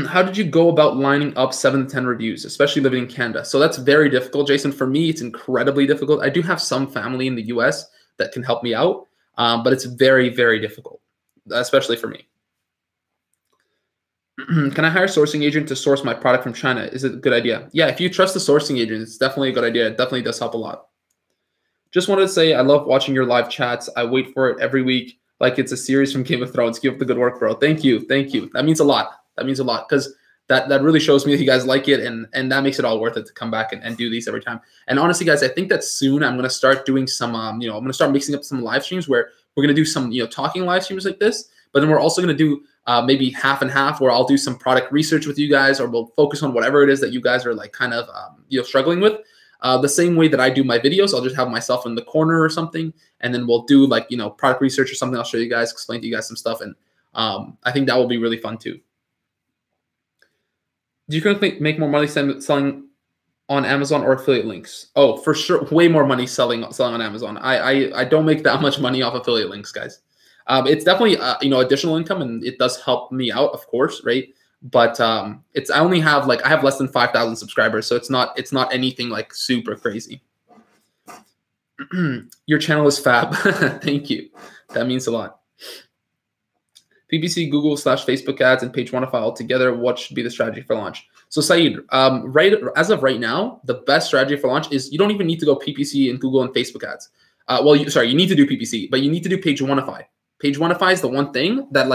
How did you go about lining up 7 to 10 reviews, especially living in Canada? So that's very difficult, Jason. For me, it's incredibly difficult. I do have some family in the US that can help me out, but it's very, very difficult, especially for me. Can I hire a sourcing agent to source my product from China? Is it a good idea? Yeah, if you trust the sourcing agent, it's definitely a good idea. It definitely does help a lot. Just wanted to say I love watching your live chats. I wait for it every week like it's a series from Game of Thrones. Keep up the good work, bro. Thank you. That means a lot. That means a lot, because that really shows me that you guys like it, and that makes it all worth it to come back and do these every time. And honestly, guys, I think that soon I'm going to start doing some, I'm going to start mixing up some live streams where we're going to do some, talking live streams like this, but then we're also going to do maybe half and half, where I'll do some product research with you guys, or we'll focus on whatever it is that you guys are struggling with. The same way that I do my videos, I'll just have myself in the corner or something, and then we'll do product research or something. I'll show you guys, explain to you guys some stuff, and I think that will be really fun too. Do you currently make more money selling on Amazon or affiliate links? Oh, for sure, way more money selling on Amazon. I don't make that much money off affiliate links, guys. It's definitely additional income, and it does help me out, of course, right? But I only have I have less than 5,000 subscribers, so it's not anything super crazy. Your channel is fab. Thank you. That means a lot. PPC, Google / Facebook ads, and PageOneify all together. What should be the strategy for launch? So Saeed, as of right now, the best strategy for launch is you don't even need to go PPC and Google and Facebook ads. You need to do PPC, but you need to do PageOneify. PageOneify is the one thing that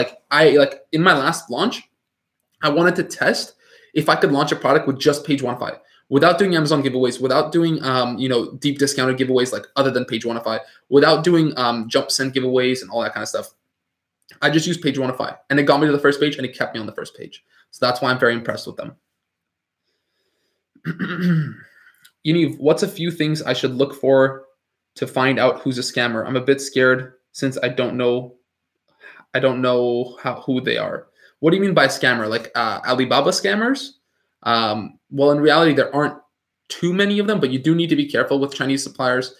in my last launch, I wanted to test if I could launch a product with just PageOneify. without doing Amazon giveaways, without doing deep discounted giveaways like other than PageOneify, without doing jump send giveaways and all that kind of stuff. I just used PageOneify, and it got me to the first page, and it kept me on the first page. So that's why I'm very impressed with them. Yaniv, what's a few things I should look for to find out who's a scammer? I'm a bit scared since I don't know who they are. What do you mean by scammer? Like Alibaba scammers? Well, in reality, there aren't too many of them, but you do need to be careful with Chinese suppliers,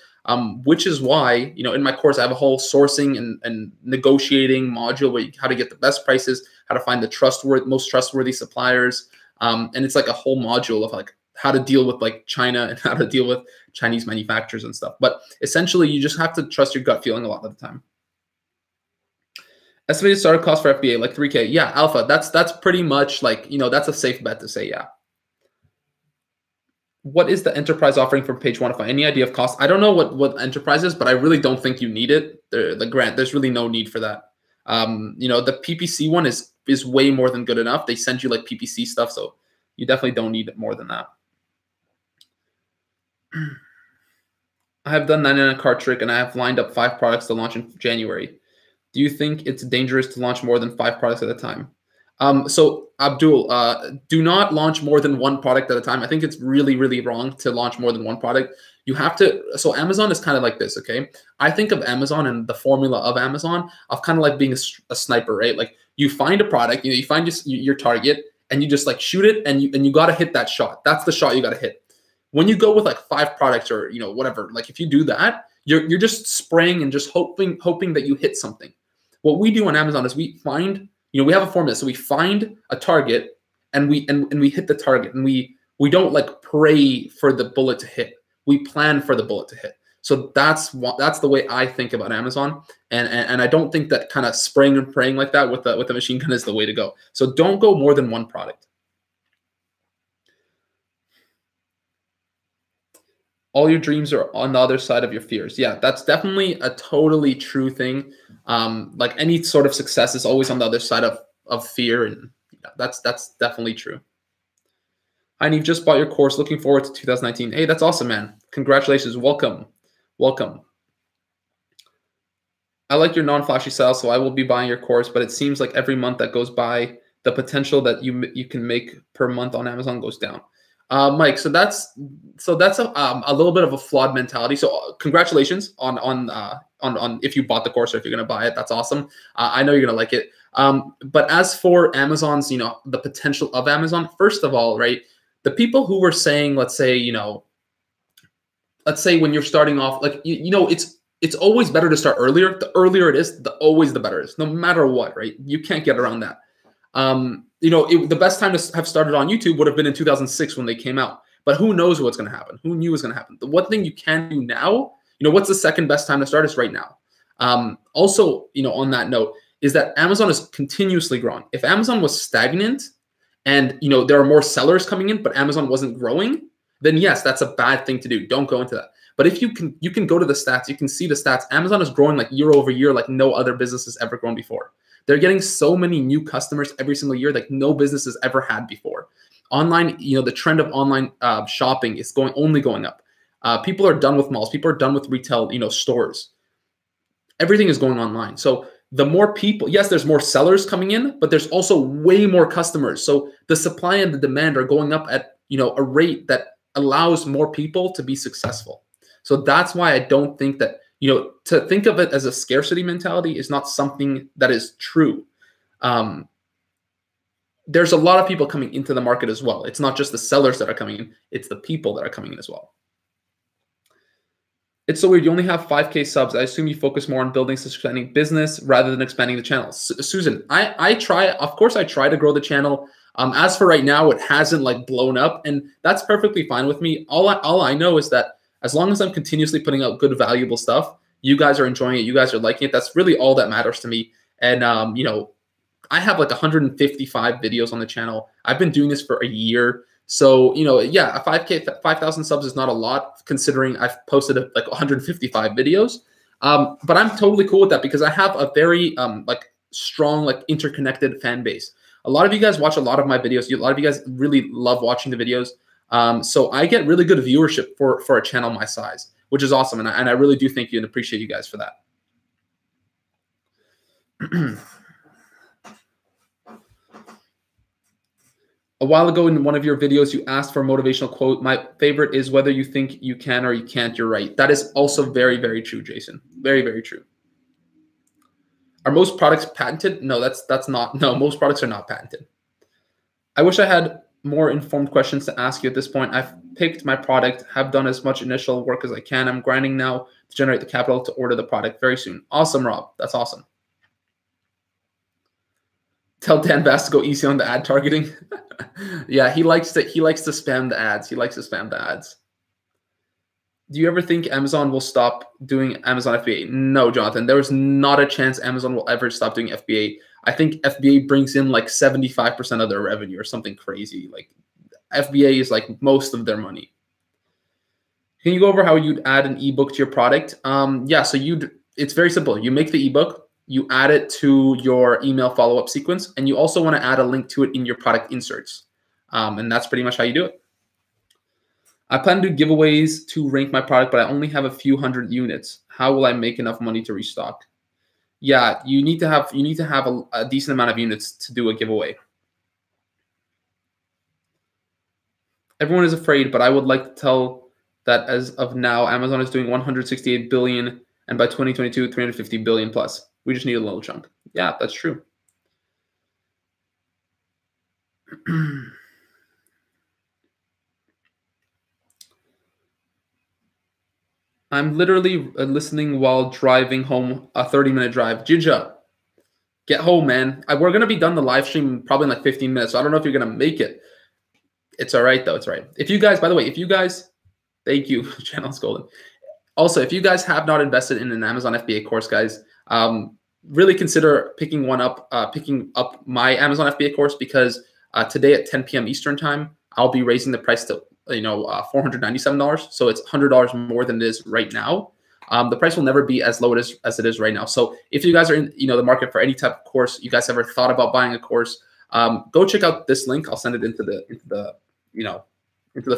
which is why, in my course, I have a whole sourcing and negotiating module where how to get the best prices, how to find the most trustworthy suppliers. And it's like a whole module of like how to deal with like China and how to deal with Chinese manufacturers and stuff. But essentially, you just have to trust your gut feeling a lot of the time. Estimated startup cost for FBA, like 3K. Yeah, Alpha, that's pretty much like, that's a safe bet to say, yeah. What is the enterprise offering from PageOneify? Any idea of cost? I don't know what enterprise is, but I really don't think you need it. The grant, there's really no need for that. The PPC one is way more than good enough. They send you like PPC stuff, so you definitely don't need it more than that. I have done 99 cart trick, and I have lined up 5 products to launch in January. Do you think it's dangerous to launch more than 5 products at a time? So Abdul, do not launch more than 1 product at a time. I think it's really, really wrong to launch more than 1 product. You have to, so Amazon is kind of like this, okay? I think of Amazon and the formula of Amazon of kind of like being a sniper, right? Like you find a product, you find your target, and you just like shoot it, and you got to hit that shot. That's the shot you got to hit. When you go with like 5 products or, whatever, like if you do that, you're just spraying and just hoping that you hit something. What we do on Amazon is we find, we have a formula. So we find a target and we hit the target, and we don't like pray for the bullet to hit. We plan for the bullet to hit. So that's the way I think about Amazon. And I don't think that kind of spraying and praying like that with the machine gun is the way to go. So don't go more than 1 product. All your dreams are on the other side of your fears. Yeah, that's definitely a totally true thing. Like any sort of success is always on the other side of fear, and that's definitely true. Yaniv, just bought your course. Looking forward to 2019. Hey, that's awesome, man. Congratulations. Welcome. I like your non-flashy style, so I will be buying your course, but it seems like every month that goes by, the potential that you can make per month on Amazon goes down. Mike, so that's a little bit of a flawed mentality. So congratulations on if you bought the course or if you're going to buy it. That's awesome. I know you're going to like it. But as for Amazon's, the potential of Amazon, first of all, right, the people who were saying, let's say when you're starting off, like, it's always better to start earlier. The earlier it is, always the better it is, no matter what, right? You can't get around that. The best time to have started on YouTube would have been in 2006 when they came out. But who knows what's going to happen? Who knew was going to happen? The one thing you can do now, what's the second best time to start is right now. Also, on that note, is that Amazon is continuously growing. If Amazon was stagnant and, there are more sellers coming in, but Amazon wasn't growing, then yes, that's a bad thing to do. Don't go into that. But if you can go to the stats, you can see the stats. Amazon is growing like year over year, like no other business has ever grown before. They're getting so many new customers every single year like no business has ever had before. Online, the trend of online shopping is only going up. People are done with malls. People are done with retail, stores. Everything is going online. So the more people, yes, there's more sellers coming in, but there's also way more customers. So the supply and the demand are going up at, a rate that allows more people to be successful. So that's why I don't think that, to think of it as a scarcity mentality is not something that is true. There's a lot of people coming into the market as well. It's not just the sellers that are coming in, it's the people that are coming in as well. It's so weird. You only have 5K subs. I assume you focus more on building such expanding business rather than expanding the channel. Susan, I try, of course, I try to grow the channel. As for right now, it hasn't like blown up, and that's perfectly fine with me. All I know is that as long as I'm continuously putting out good, valuable stuff, you guys are enjoying it, you guys are liking it. That's really all that matters to me. And I have like 155 videos on the channel. I've been doing this for a year. So, yeah, 5,000 subs is not a lot considering I've posted like 155 videos. But I'm totally cool with that because I have a very strong, interconnected fan base. A lot of you guys watch a lot of my videos. A lot of you guys really love watching the videos. So I get really good viewership for a channel my size, which is awesome. And I really do thank you and appreciate you guys for that. A while ago in one of your videos, you asked for a motivational quote. My favorite is whether you think you can or you can't, you're right. That is also very, very true, Jason. Very, very true. Are most products patented? No, that's not. No, most products are not patented. I wish I had more informed questions to ask you at this point. I've picked my product, have done as much initial work as I can. I'm grinding now to generate the capital to order the product very soon. Awesome, Rob. That's awesome. Tell Dan Bass to go easy on the ad targeting. Yeah, he likes to spam the ads. He likes to spam the ads. Do you ever think Amazon will stop doing Amazon FBA? No, Jonathan. There is not a chance Amazon will ever stop doing FBA. I think FBA brings in like 75% of their revenue or something crazy. Like FBA is like most of their money. Can you go over how you'd add an ebook to your product? Yeah, so it's very simple. You make the ebook, you add it to your email follow-up sequence, and you also want to add a link to it in your product inserts. And that's pretty much how you do it. I plan to do giveaways to rank my product, but I only have a few hundred units. How will I make enough money to restock? Yeah, you need to have a decent amount of units to do a giveaway. Everyone is afraid, but I would like to tell that as of now, Amazon is doing 168 billion, and by 2022, 350 billion plus. We just need a little chunk. Yeah, that's true. I'm literally listening while driving home, a 30-minute drive. Jinja, get home, man. We're going to be done the live stream probably in like 15 minutes. So I don't know if you're going to make it. It's all right, though. It's all right. If you guys, by the way, thank you, Channel's Golden. Also, if you guys have not invested in an Amazon FBA course, guys, really consider picking up my Amazon FBA course, because today at 10 p.m. Eastern time, I'll be raising the price to $497. So it's $100 more than it is right now. The price will never be as low as it is right now. So if you guys are in the market for any type of course, you guys ever thought about buying a course, go check out this link. I'll send it into the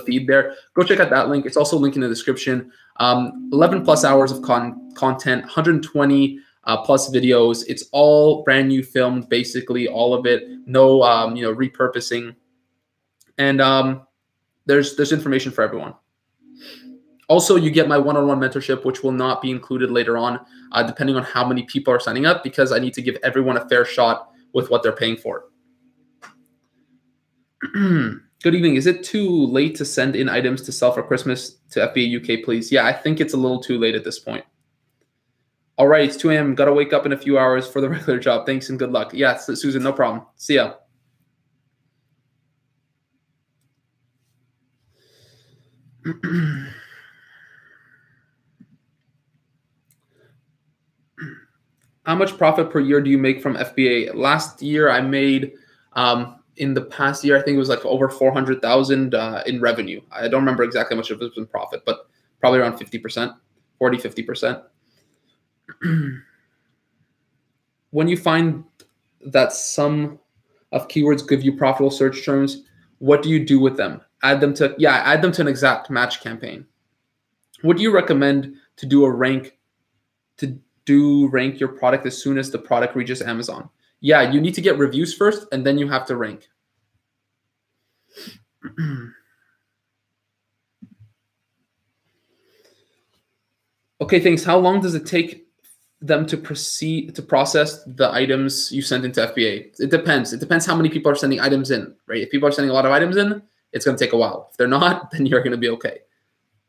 feed there. Go check out that link. It's also linked in the description. 11 plus hours of content, 120 plus videos. It's all brand new filmed, basically all of it. No repurposing, and there's information for everyone. Also, you get my one-on-one mentorship, which will not be included later on, depending on how many people are signing up, because I need to give everyone a fair shot with what they're paying for. Good evening. Is it too late to send in items to sell for Christmas to FBA UK, please? Yeah, I think it's a little too late at this point. All right, it's 2 a.m. Got to wake up in a few hours for the regular job. Thanks and good luck. Yeah, Susan, no problem. See ya. How much profit per year do you make from FBA? Last year, I made, in the past year, I think it was like over 400,000 in revenue. I don't remember exactly how much of it was in profit, but probably around 50%, 40, 50%. When you find that some of keywords give you profitable search terms, what do you do with them? Add them to an exact match campaign. Would you recommend to do rank your product as soon as the product reaches Amazon? Yeah, you need to get reviews first, and then you have to rank. Okay, thanks. How long does it take them to process the items you send into FBA? It depends. It depends how many people are sending items in, right? If people are sending a lot of items in, it's going to take a while. If they're not, then you're going to be okay.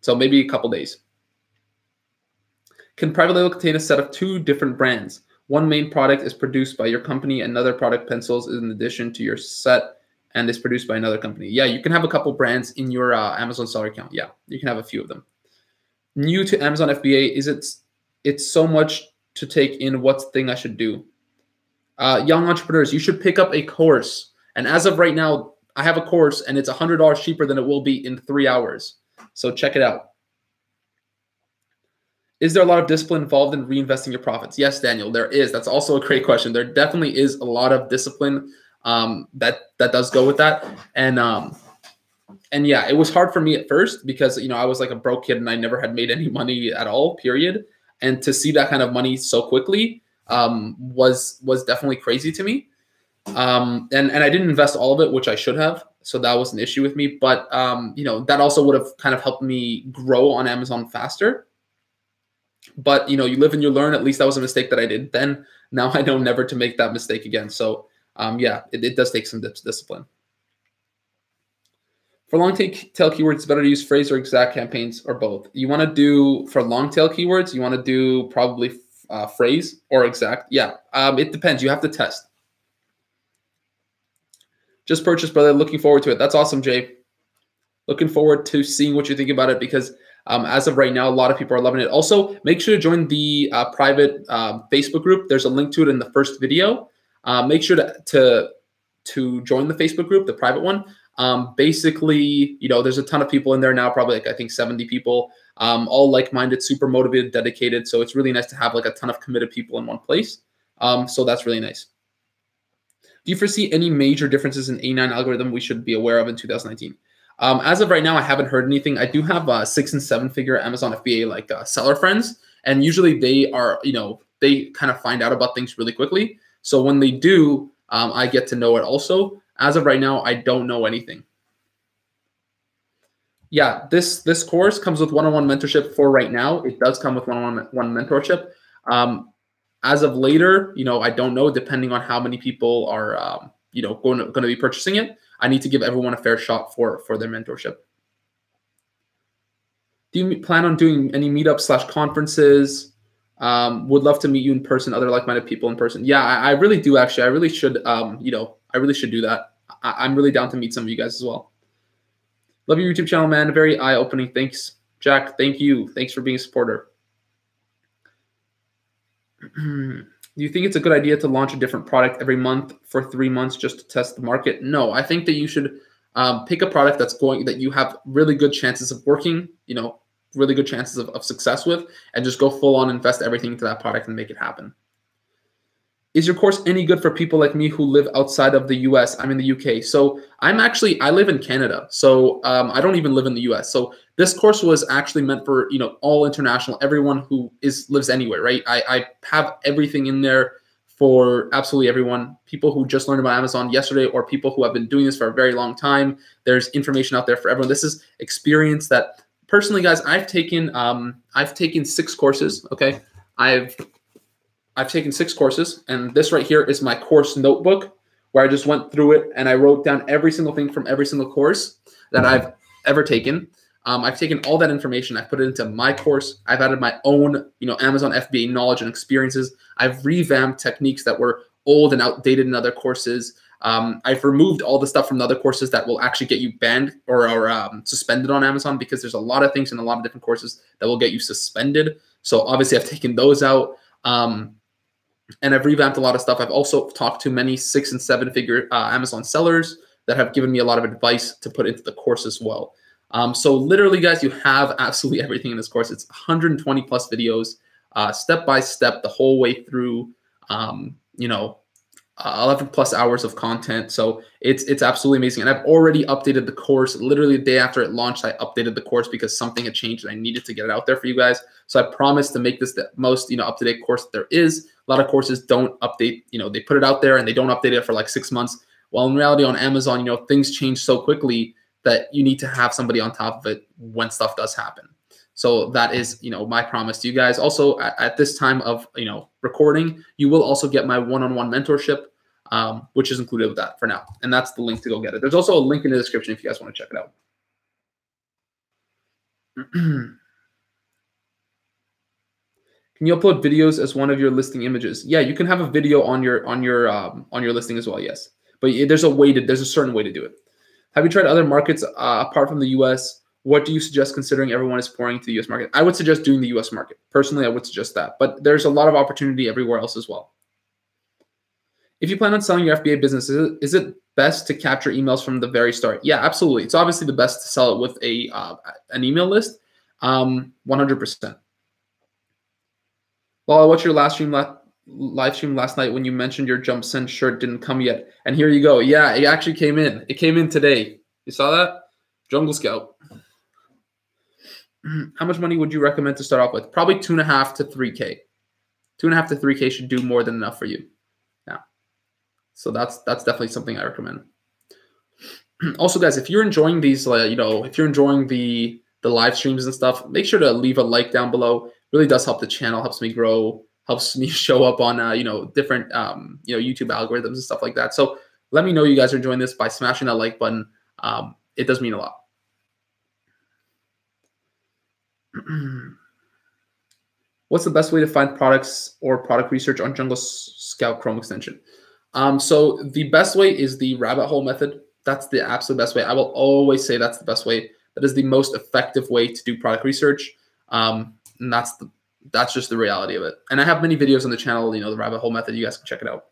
So maybe a couple days. Can private label contain a set of 2 different brands? One main product is produced by your company, another product, pencils, is in addition to your set and is produced by another company. Yeah, you can have a couple brands in your Amazon seller account. Yeah, you can have a few of them. New to Amazon FBA, it's so much to take in. What thing I should do? Young entrepreneurs, you should pick up a course. And as of right now, I have a course and it's $100 cheaper than it will be in 3 hours. So check it out. Is there a lot of discipline involved in reinvesting your profits? Yes, Daniel, there is. That's also a great question. There definitely is a lot of discipline that does go with that. And And yeah, it was hard for me at first because, I was like a broke kid and I never had made any money at all, period. And to see that kind of money so quickly was definitely crazy to me. And I didn't invest all of it, which I should have. So that was an issue with me. But, that also would have kind of helped me grow on Amazon faster. But, you live and you learn. At least that was a mistake that I did then. Now I know never to make that mistake again. So, yeah, it does take some discipline. For long tail keywords, it's better to use phrase or exact campaigns or both. You want to do, for long tail keywords, you want to do probably phrase or exact. Yeah, it depends. You have to test. Just purchased, brother. Looking forward to it. That's awesome, Jay. Looking forward to seeing what you think about it because as of right now, a lot of people are loving it. Also, make sure to join the private Facebook group. There's a link to it in the first video. Make sure to join the Facebook group, the private one. Basically, there's a ton of people in there now, probably like I think 70 people, all like-minded, super motivated, dedicated. So it's really nice to have like a ton of committed people in one place. So that's really nice. Do you foresee any major differences in A9 algorithm we should be aware of in 2019? As of right now, I haven't heard anything. I do have 6- and 7-figure Amazon FBA like seller friends, and usually they are, they kind of find out about things really quickly. So when they do, I get to know it also. As of right now, I don't know anything. Yeah, this course comes with one-on-one mentorship for right now. It does come with one-on-one mentorship. As of later, I don't know, depending on how many people are, going to be purchasing it. I need to give everyone a fair shot for their mentorship. Do you plan on doing any meetups / conferences? Would love to meet you in person, other like-minded people in person. Yeah, I really do actually. I really should, I really should do that. I'm really down to meet some of you guys as well. Love your YouTube channel, man. Very eye-opening. Thanks, Jack. Thank you. Thanks for being a supporter. Do you think it's a good idea to launch a different product every month for 3 months just to test the market? No, I think that you should pick a product that you have really good chances of working, really good chances of success with, and just go full on invest everything into that product and make it happen. Is your course any good for people like me who live outside of the US? I'm in the UK. So I live in Canada. So I don't even live in the US. So this course was actually meant for, all international, everyone who lives anywhere, right? I have everything in there for absolutely everyone, people who just learned about Amazon yesterday or people who have been doing this for a very long time. There's information out there for everyone. This is experience that personally, guys, I've taken 6 courses, okay? I've taken 6 courses, and this right here is my course notebook where I just went through it and I wrote down every single thing from every single course that I've ever taken. I've taken all that information, I've put it into my course. I've added my own, Amazon FBA knowledge and experiences. I've revamped techniques that were old and outdated in other courses. I've removed all the stuff from the other courses that will actually get you banned or suspended on Amazon, because there's a lot of things in a lot of different courses that will get you suspended. So obviously I've taken those out. And I've revamped a lot of stuff. I've also talked to many 6- and 7-figure Amazon sellers that have given me a lot of advice to put into the course as well. So literally, guys, you have absolutely everything in this course. It's 120 plus videos, step by step, the whole way through, 11 plus hours of content. So it's absolutely amazing. And I've already updated the course. Literally the day after it launched, I updated the course because something had changed and I needed to get it out there for you guys. So I promised to make this the most, up-to-date course that there is. A lot of courses don't update, they put it out there and they don't update it for like 6 months. While in reality on Amazon, things change so quickly that you need to have somebody on top of it when stuff does happen. So that is, my promise to you guys. Also, at this time of, recording, you will also get my one-on-one mentorship, which is included with that for now. And that's the link to go get it. There's also a link in the description if you guys want to check it out. Can you upload videos as one of your listing images? Yeah, you can have a video on your listing as well. Yes, but there's a certain way to do it. Have you tried other markets apart from the US? What do you suggest considering everyone is pouring to the US market? I would suggest doing the US market. Personally, I would suggest that, but there's a lot of opportunity everywhere else as well. If you plan on selling your FBA business, is it best to capture emails from the very start? Yeah, absolutely. It's obviously the best to sell it with an email list, 100%. Well, what's your live stream last night when you mentioned your Jump Send shirt didn't come yet? And here you go. Yeah, it actually came in. It came in today. You saw that? Jungle Scout. How much money would you recommend to start off with? Probably 2.5 to 3K. 2.5 to 3K should do more than enough for you. Yeah. So that's definitely something I recommend. Also, guys, if you're enjoying these, if you're enjoying the live streams and stuff, make sure to leave a like down below. It really does help the channel, helps me grow, helps me show up on different YouTube algorithms and stuff like that. So let me know you guys are enjoying this by smashing that like button. It does mean a lot. What's the best way to find products or product research on Jungle Scout Chrome extension? So the best way is the rabbit hole method. That's the absolute best way. I will always say that's the best way. That is the most effective way to do product research. And that's just the reality of it. And I have many videos on the channel, the rabbit hole method. You guys can check it out.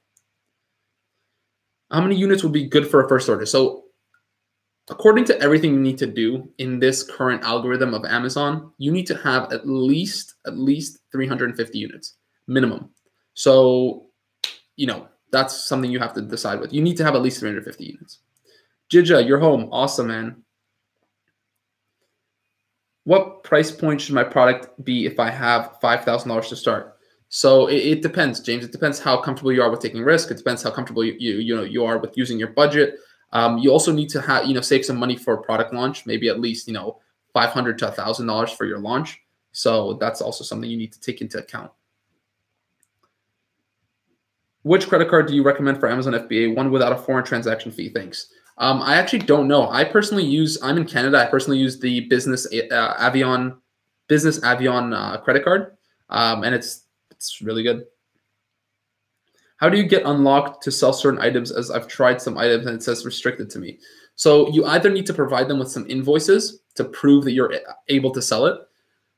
How many units would be good for a first order? So according to everything you need to do in this current algorithm of Amazon, you need to have at least 350 units minimum. So, that's something you have to decide with. You need to have at least 350 units. Jija, you're home. Awesome, man. What price point should my product be if I have $5,000 to start? So it depends, James. It depends how comfortable you are with taking risk. It depends how comfortable you are with using your budget. You also need to have save some money for a product launch, maybe at least $500 to $1,000 for your launch. So that's also something you need to take into account. Which credit card do you recommend for Amazon FBA? One without a foreign transaction fee. Thanks. I actually don't know. I'm in Canada. I personally use the Business Avion credit card, and it's really good. How do you get unlocked to sell certain items? As I've tried some items and it says restricted to me. So you either need to provide them with some invoices to prove that you're able to sell it,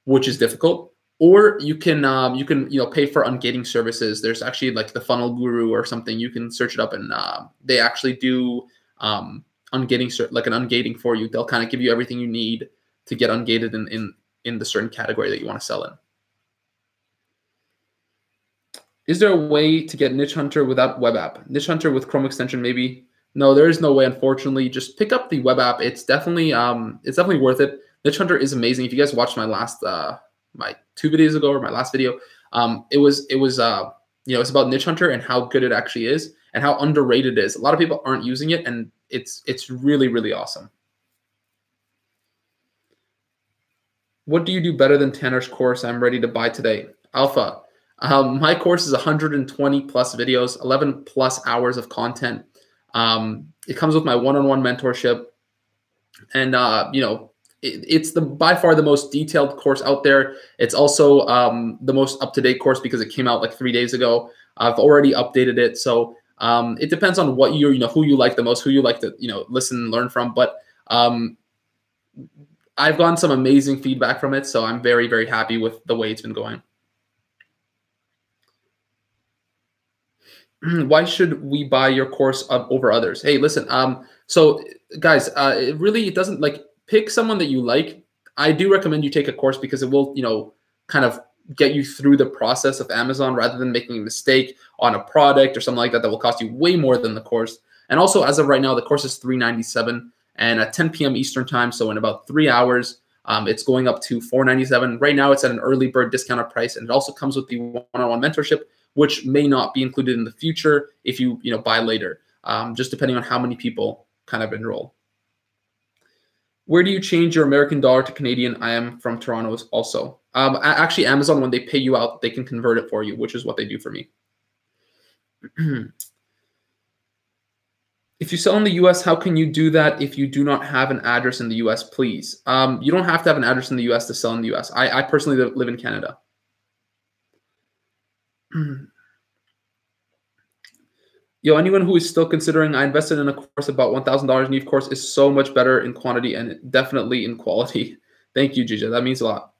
which is difficult, or you can pay for ungating services. There's actually like the Funnel Guru or something. You can search it up, and they actually do ungating, like an ungating for you. They'll kind of give you everything you need to get ungated in the certain category that you want to sell in. Is there a way to get Niche Hunter without web app? Niche Hunter with Chrome extension, maybe? No, there is no way, unfortunately. Just pick up the web app. It's definitely worth it. Niche Hunter is amazing. If you guys watched my last my 2 videos ago, or my last video, it's about Niche Hunter and how good it actually is and how underrated it is. A lot of people aren't using it, and it's really, really awesome. What do you do better than Tanner's course? I'm ready to buy today. Alpha. My course is 120 plus videos, 11 plus hours of content. It comes with my one-on-one mentorship, and it's by far the most detailed course out there. It's also the most up-to-date course because it came out like 3 days ago. I've already updated it, so it depends on what who you like the most, who you like to listen and learn from. But I've gotten some amazing feedback from it, so I'm very, very happy with the way it's been going. Why should we buy your course over others? Hey, listen, so guys, it doesn't, pick someone that you like. I do recommend you take a course because it will, kind of get you through the process of Amazon rather than making a mistake on a product or something like that will cost you way more than the course. And also, as of right now, the course is $397 and at 10 p.m. Eastern time. So in about 3 hours, it's going up to $497. Right now, it's at an early bird discounted price. And it also comes with the one-on-one mentorship, which may not be included in the future if you buy later, just depending on how many people kind of enroll. Where do you change your American dollar to Canadian? I am from Toronto also. Actually, Amazon, when they pay you out, they can convert it for you, which is what they do for me. If you sell in the US, how can you do that if you do not have an address in the US, please? You don't have to have an address in the US to sell in the US. I personally live in Canada. Yo, anyone who is still considering, I invested in a course about $1,000. Yaniv course is so much better in quantity and definitely in quality. Thank you, Jija. That means a lot.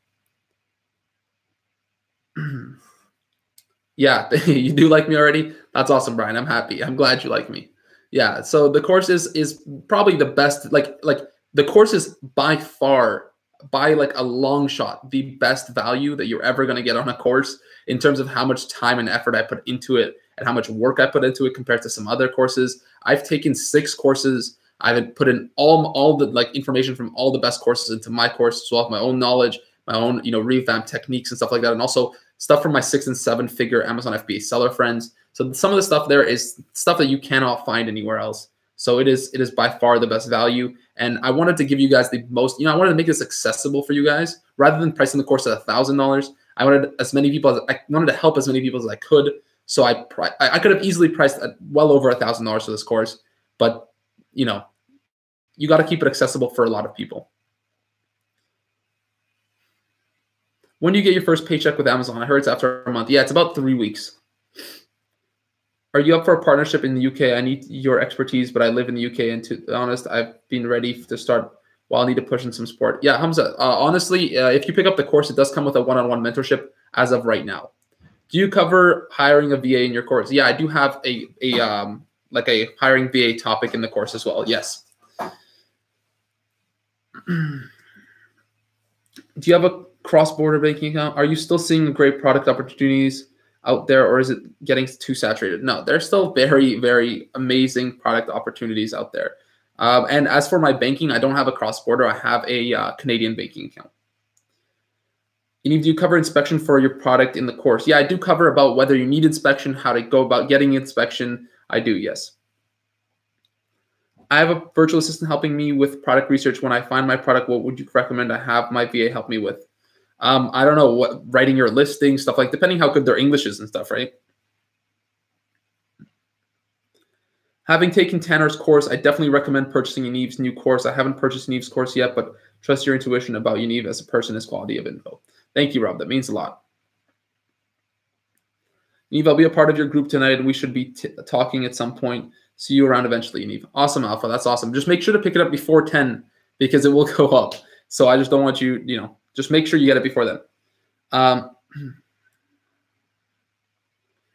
Yeah, you do like me already? That's awesome, Brian. I'm happy. I'm glad you like me. Yeah, so the course is probably the best. Like the course is by far, by like a long shot, the best value that you're ever going to get on a course in terms of how much time and effort I put into it and how much work I put into it compared to some other courses. I've taken 6 courses. I haven't put in all the like information from all the best courses into my course as well, my own knowledge, my own, you know, revamped techniques and stuff like that. And also stuff from my 6- and 7-figure Amazon FBA seller friends. So some of the stuff there is stuff that you cannot find anywhere else. So it is by far the best value. And I wanted to give you guys the most, you know, I wanted to make this accessible for you guys rather than pricing the course at $1,000. I wanted I wanted to help as many people as I could. So I could have easily priced at well over $1,000 for this course, but you know, you got to keep it accessible for a lot of people. When do you get your first paycheck with Amazon? I heard it's after a month. Yeah, it's about 3 weeks. Are you up for a partnership in the UK? I need your expertise, but I live in the UK, and to be honest, I've been ready to start while I need to push in some support. Yeah, Hamza, honestly, if you pick up the course, it does come with a one-on-one mentorship as of right now. Do you cover hiring a VA in your course? Yeah, I do have like a hiring VA topic in the course as well. Yes. Do you have a cross-border banking account? Are you still seeing great product opportunities out there, or is it getting too saturated? No, there's still very, very amazing product opportunities out there. And as for my banking, I don't have a cross-border. I have a Canadian banking account. Yaniv, do you cover inspection for your product in the course? Yeah, I do cover about whether you need inspection, how to go about getting inspection. I do, yes. I have a virtual assistant helping me with product research. When I find my product, what would you recommend I have my VA help me with? I don't know, what writing your listing, stuff like, depending how good their English is and stuff, right? Having taken Tanner's course, I definitely recommend purchasing Yaniv's new course. I haven't purchased Yaniv's course yet, but trust your intuition about Yaniv as a person, his quality of info. Thank you, Rob. That means a lot. Yaniv, I'll be a part of your group tonight, and we should be talking at some point. See you around eventually, Yaniv. Awesome, Alpha. That's awesome. Just make sure to pick it up before 10 because it will go up. So I just don't want you, you know, just make sure you get it before then.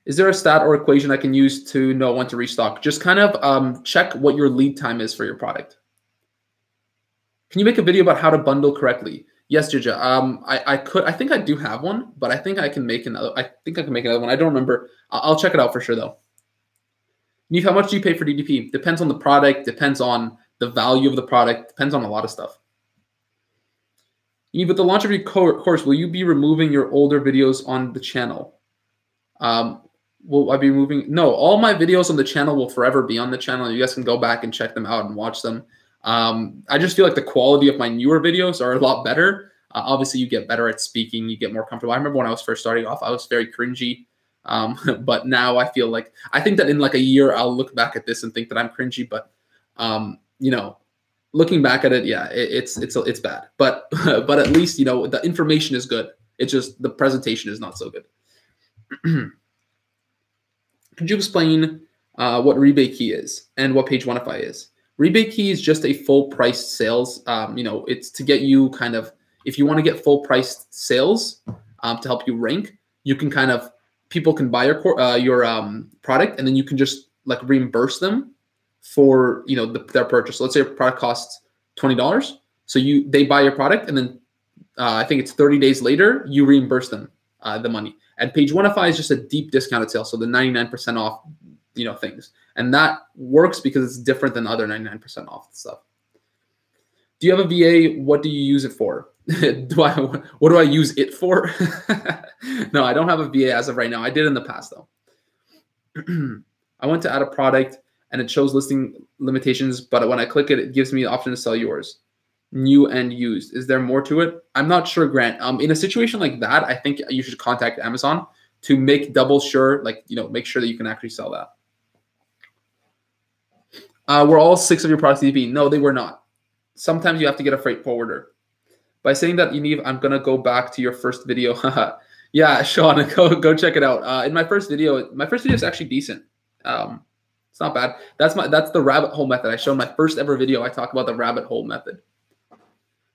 Is there a stat or equation I can use to know when to restock? Just kind of check what your lead time is for your product. Can you make a video about how to bundle correctly? Yes, Jija. I think I do have one, but I think I can make another. I think I can make another one. I don't remember. I'll check it out for sure though. Yaniv, how much do you pay for DDP? Depends on the product, depends on the value of the product, depends on a lot of stuff. Yaniv, with the launch of your course, will you be removing your older videos on the channel? Will I be removing? No, all my videos on the channel will forever be on the channel. You guys can go back and check them out and watch them. I just feel like the quality of my newer videos are a lot better. Obviously, you get better at speaking. You get more comfortable. I remember when I was first starting off, I was very cringy. But now I feel like, I think that in like a year, I'll look back at this and think that I'm cringy, but, you know, looking back at it, yeah, it's bad, but at least, you know, the information is good. It's just the presentation is not so good. Could you explain what rebate key is and what PageOneify is? Rebate key is just a full price sales. You know, it's to get you kind of, if you want to get full price sales to help you rank, you can kind of, people can buy your product, and then you can just like reimburse them for, you know, their purchase. So let's say your product costs $20. So they buy your product, and then I think it's 30 days later, you reimburse them the money. And PageOneify is just a deep discounted sale. So the 99% off, you know, things. And that works because it's different than other 99% off stuff. Do you have a VA? What do you use it for? What do I use it for? No, I don't have a VA as of right now. I did in the past though. I went to add a product and it shows listing limitations, but when I click it, it gives me the option to sell yours, new and used. Is there more to it? I'm not sure, Grant. In a situation like that, I think you should contact Amazon to make double sure, like, you know, make sure that you can actually sell that. Were all 6 of your products DDP? No, they were not. Sometimes you have to get a freight forwarder. By saying that, Yaniv, I'm gonna go back to your first video. Yeah, Sean, go check it out. In my first video is actually decent. It's not bad. That's the rabbit hole method. I showed my first ever video. I talk about the rabbit hole method.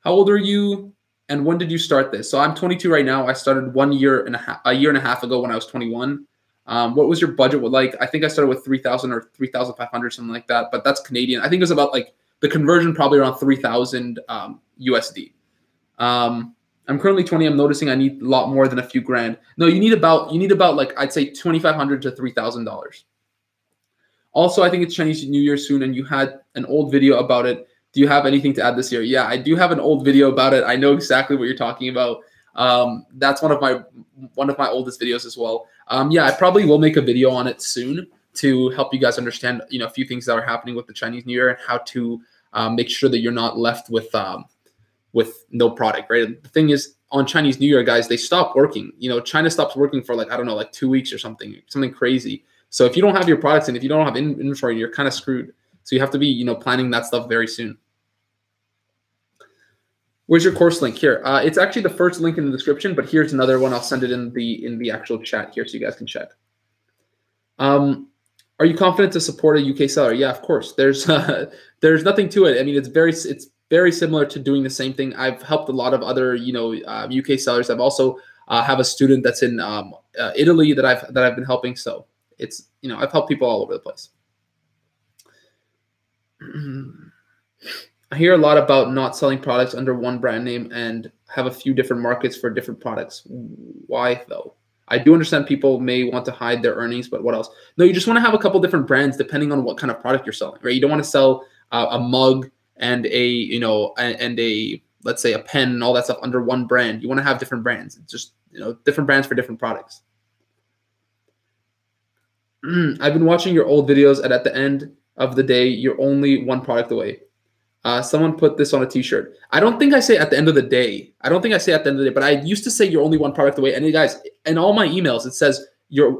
How old are you, and when did you start this? So I'm 22 right now. I started a year and a half ago when I was 21. What was your budget like? I think I started with 3,000 or 3,500, something like that. But that's Canadian. I think it was about like the conversion probably around 3,000 USD. I'm currently 20. I'm noticing I need a lot more than a few grand. No, you need about like, I'd say $2,500 to $3,000. Also, I think it's Chinese New Year soon, and you had an old video about it. Do you have anything to add this year? Yeah, I do have an old video about it. I know exactly what you're talking about. That's one of my oldest videos as well. Yeah, I probably will make a video on it soon to help you guys understand, a few things that are happening with the Chinese New Year and how to make sure that you're not left with no product, right? The thing is, on Chinese New Year, guys, they stop working. China stops working for I don't know, 2 weeks or something crazy. So if you don't have your products and if you don't have inventory, you're kind of screwed. So you have to be, planning that stuff very soon. Where's your course link? Here. It's actually the first link in the description, but here's another one. I'll send it in the actual chat here so you guys can check. Are you confident to support a UK seller? Yeah, of course. There's nothing to it. I mean, it's very similar to doing the same thing. I've helped a lot of other UK sellers. I've also have a student that's in Italy that I've been helping. So it's I've helped people all over the place. I hear a lot about not selling products under one brand name and have a few different markets for different products. Why though? I do understand people may want to hide their earnings, but what else? No, you just want to have a couple different brands depending on what kind of product you're selling, right? You don't want to sell a mug and a let's say a pen and all that stuff under one brand. You want to have different brands. It's just different brands for different products. I've been watching your old videos, and at the end of the day, you're only one product away. Someone put this on a t-shirt. I don't think I say at the end of the day. But I used to say you're only one product away. And you guys, in all my emails, it says you're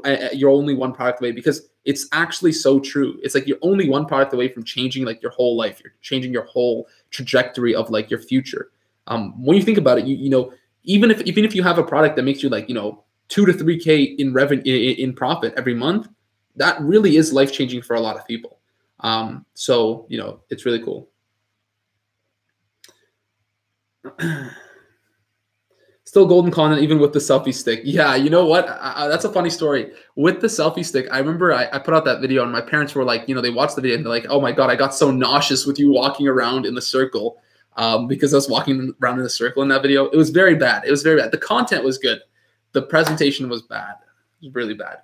only one product away because it's actually so true. It's like you're only one product away from changing your whole life. You're changing your whole trajectory of your future. When you think about it, even if you have a product that makes you 2 to 3K in revenue in profit every month, that really is life changing for a lot of people. So it's really cool. Still golden content even with the selfie stick. Yeah, you know what? That's a funny story. With the selfie stick, I remember I put out that video and my parents were like, they watched the video and they're like, oh my God, I got so nauseous with you walking around in the circle because I was walking around in a circle in that video. It was very bad. The content was good. The presentation was bad. It was really bad.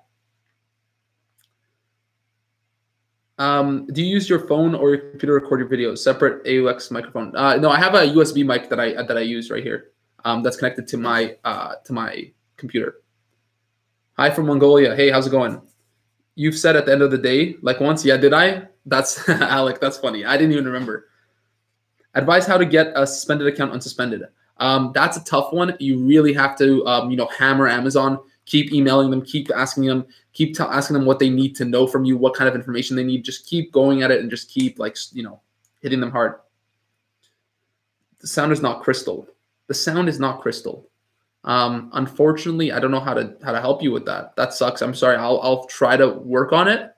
Do you use your phone or your computer to record your videos? Separate AUX microphone? No, I have a USB mic that I use right here. That's connected to my computer. Hi from Mongolia. Hey, how's it going? You've said at the end of the day, once. Yeah, did I? That's Alec. That's funny. I didn't even remember. Advise how to get a suspended account unsuspended. That's a tough one. You really have to hammer Amazon. Keep emailing them, keep asking them, asking them what they need to know from you, what kind of information they need. Just keep going at it and just keep hitting them hard. The sound is not crystal. The sound is not crystal. Unfortunately, I don't know how to help you with that. That sucks. I'm sorry. I'll try to work on it.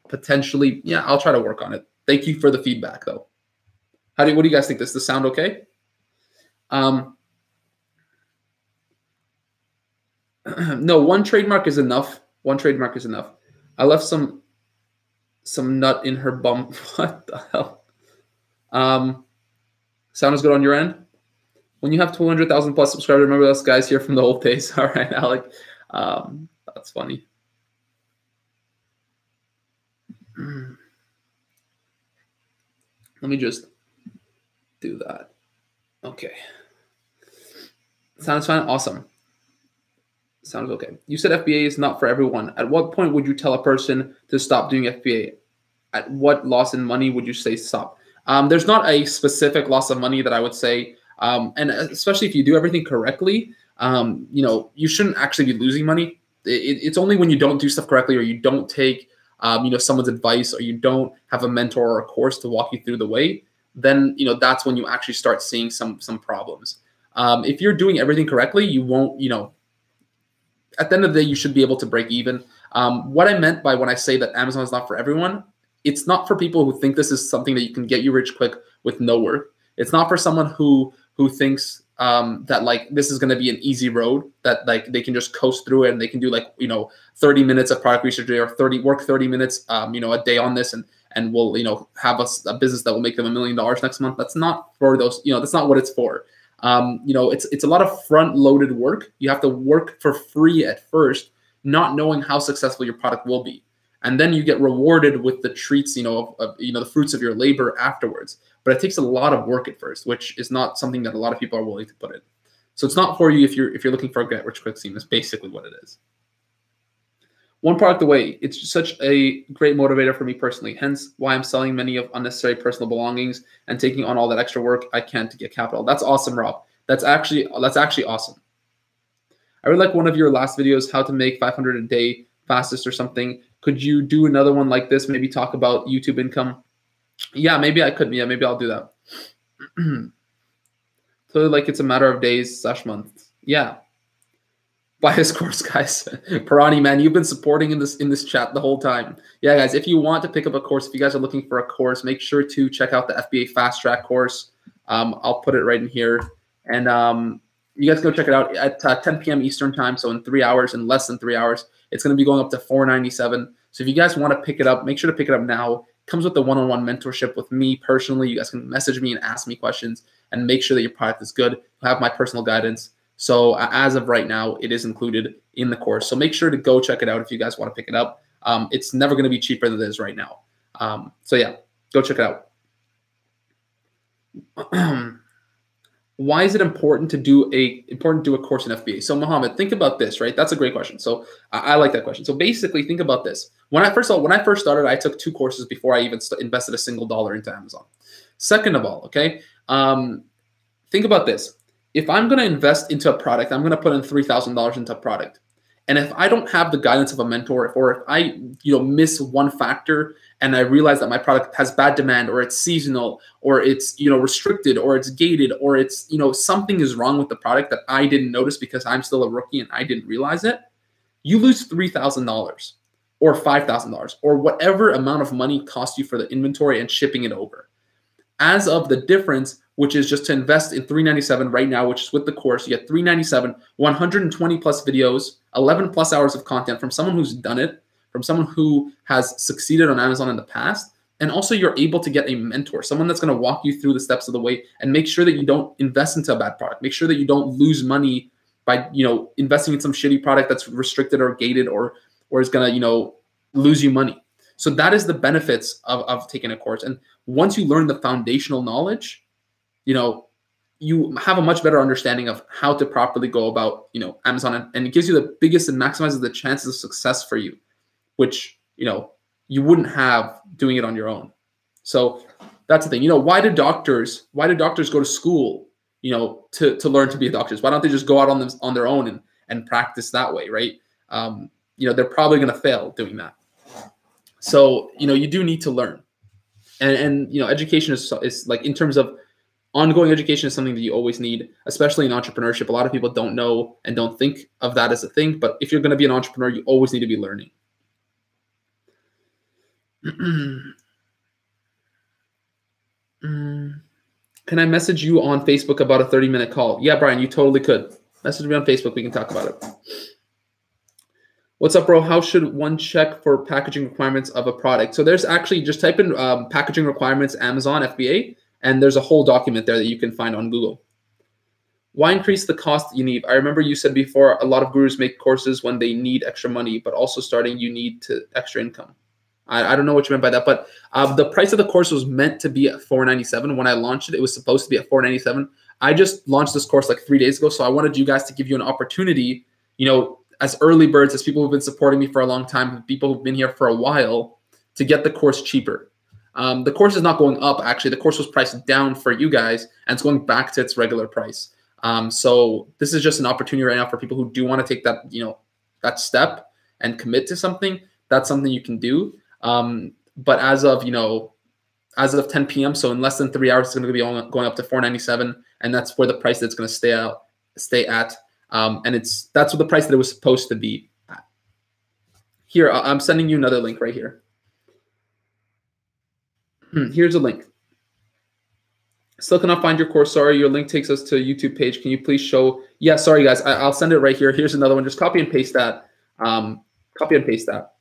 Potentially, yeah, I'll try to work on it. Thank you for the feedback though. What do you guys think? Does the sound okay? No, one trademark is enough. One trademark is enough. I left some nut in her bum. What the hell? Sound is good on your end? When you have 200,000 plus subscribers, remember us guys here from the old days. All right, Alec. That's funny. Let me just do that. Okay. Sounds fine. Awesome. Sounds okay. You said FBA is not for everyone. At what point would you tell a person to stop doing FBA? At what loss in money would you say stop? There's not a specific loss of money that I would say, and especially if you do everything correctly, you shouldn't actually be losing money. It's only when you don't do stuff correctly or you don't take, someone's advice or you don't have a mentor or a course to walk you through the way, then, that's when you actually start seeing some problems. If you're doing everything correctly, you won't, at the end of the day, you should be able to break even. What I meant by when I say that Amazon is not for everyone, it's not for people who think this is something that you can get you rich quick with no work. It's not for someone who thinks that this is going to be an easy road, that they can just coast through it and they can do 30 minutes of product research or 30 minutes a day on this and we'll have a business that will make them $1 million next month. That's not for those, that's not what it's for. It's a lot of front-loaded work. You have to work for free at first, not knowing how successful your product will be. and then you get rewarded with the treats, of the fruits of your labor afterwards. But it takes a lot of work at first, which is not something that a lot of people are willing to put in. So it's not for you if you're looking for a get rich quick scheme. Is basically what it is. One product away. It's such a great motivator for me personally. Hence why I'm selling many of unnecessary personal belongings and taking on all that extra work I can to get capital. That's awesome, Rob. That's actually awesome. I really like one of your last videos, how to make 500 a day fastest or something. Could you do another one like this? Maybe talk about YouTube income. Yeah, maybe I could. Yeah, maybe I'll do that. So like it's a matter of days / months. Yeah. Buy his course, guys. Parani, man, you've been supporting in this chat the whole time. Yeah, guys, if you want to pick up a course, if you guys are looking for a course, make sure to check out the FBA Fast Track course. I'll put it right in here. And you guys go check it out at 10 p.m. Eastern time. So in 3 hours, in less than 3 hours, it's going to be going up to $497. So if you guys want to pick it up, make sure to pick it up now. It comes with the one-on-one mentorship with me personally. You guys can message me and ask me questions and make sure that your product is good. You'll have my personal guidance. So as of right now, it is included in the course. So make sure to go check it out if you guys want to pick it up. It's never going to be cheaper than it is right now. So yeah, go check it out. Why is it important to do a course in FBA? So Mohammed, think about this, right? That's a great question. So I like that question. So basically, think about this. When I first started, I took 2 courses before I even invested a single dollar into Amazon. Second of all, okay, think about this. If I'm going to invest into a product, I'm going to put in $3,000 into a product. And if I don't have the guidance of a mentor, or if I miss one factor and I realize that my product has bad demand, or it's seasonal, or it's restricted, or it's gated, or it's something is wrong with the product that I didn't notice because I'm still a rookie and I didn't realize it, you lose $3,000 or $5,000 or whatever amount of money cost you for the inventory and shipping it over. As of the difference, which is just to invest in $397 right now, which is with the course, you get $397, 120 plus videos, 11 plus hours of content from someone who's done it, from someone who has succeeded on Amazon in the past. And also you're able to get a mentor, someone that's going to walk you through the steps of the way and make sure that you don't invest into a bad product. Make sure that you don't lose money by, investing in some shitty product that's restricted or gated or is going to, lose you money. So that is the benefits of taking a course. And once you learn the foundational knowledge, you have a much better understanding of how to properly go about, Amazon, and it gives you the biggest and maximizes the chances of success for you, which, you wouldn't have doing it on your own. So that's the thing. Why do doctors go to school, to learn to be doctors? Why don't they just go out on their own and practice that way, right? They're probably going to fail doing that. So, you do need to learn. And education is like, in terms of ongoing education, is something that you always need, especially in entrepreneurship. A lot of people don't know and don't think of that as a thing. But if you're going to be an entrepreneur, you always need to be learning. Can I message you on Facebook about a 30-minute call? Yeah, Brian, you totally could. Message me on Facebook. We can talk about it. What's up, bro? How should one check for packaging requirements of a product? So there's actually, just type in packaging requirements, Amazon, FBA, and there's a whole document there that you can find on Google. Why increase the cost, Yaniv? I remember you said before, a lot of gurus make courses when they need extra money, but also starting, you need extra income. I don't know what you meant by that, but the price of the course was meant to be at $497. When I launched it, it was supposed to be at $497. I just launched this course like 3 days ago, so I wanted you guys to give you an opportunity, as early birds, as people who've been supporting me for a long time, people who've been here for a while, to get the course cheaper. The course is not going up, actually. The course was priced down for you guys, and it's going back to its regular price. So this is just an opportunity right now for people who do want to take that, that step and commit to something. That's something you can do. But as of 10 p.m., so in less than 3 hours, it's going to be going up to $497, and that's where the price that's going to stay at. And that's what the price that it was supposed to be at. Here, I'm sending you another link right here. Here's a link. Still cannot find your course. Sorry, your link takes us to a YouTube page. Can you please show? Yeah, sorry guys. I'll send it right here. Here's another one. Just copy and paste that. Copy and paste that.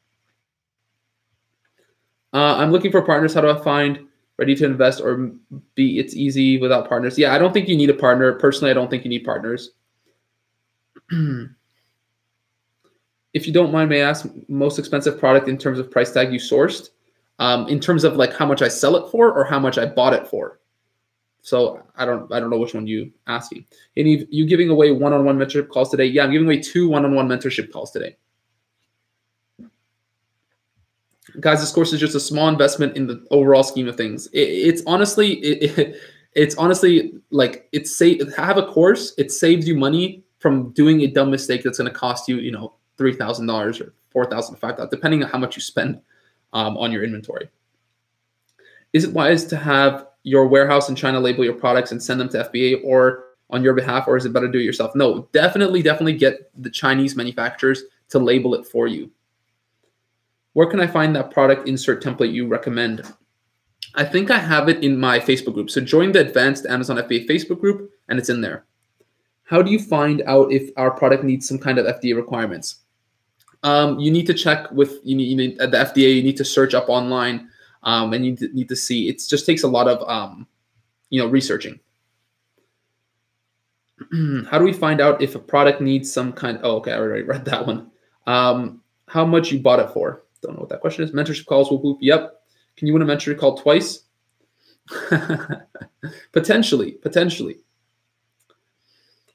I'm looking for partners. How do I find ready to invest, or B, it's easy without partners? Yeah, I don't think you need a partner. Personally, I don't think you need partners. If you don't mind, may I ask most expensive product in terms of price tag you sourced, in terms of like how much I sell it for or how much I bought it for? So I don't know which one you asking. Yaniv, you giving away one-on-one mentorship calls today? Yeah, I'm giving away 2 one-on-one mentorship calls today. Guys, this course is just a small investment in the overall scheme of things. It's honestly like have a course. It saves you money from doing a dumb mistake that's going to cost you, $3,000 or $4,000, $5,000, depending on how much you spend on your inventory. Is it wise to have your warehouse in China label your products and send them to FBA or on your behalf, or is it better to do it yourself? No, definitely get the Chinese manufacturers to label it for you. Where can I find that product insert template you recommend? I think I have it in my Facebook group. So join the Advanced Amazon FBA Facebook group, and it's in there. How do you find out if our product needs some kind of FDA requirements? You need to check with at the FDA. You need to search up online, and you need to see. It just takes a lot of researching. How do we find out if a product needs some kind? Oh, okay, I already read that one. How much you bought it for? Don't know what that question is. Mentorship calls, whoop, whoop. Yep. Can you win a mentorship call twice? Potentially.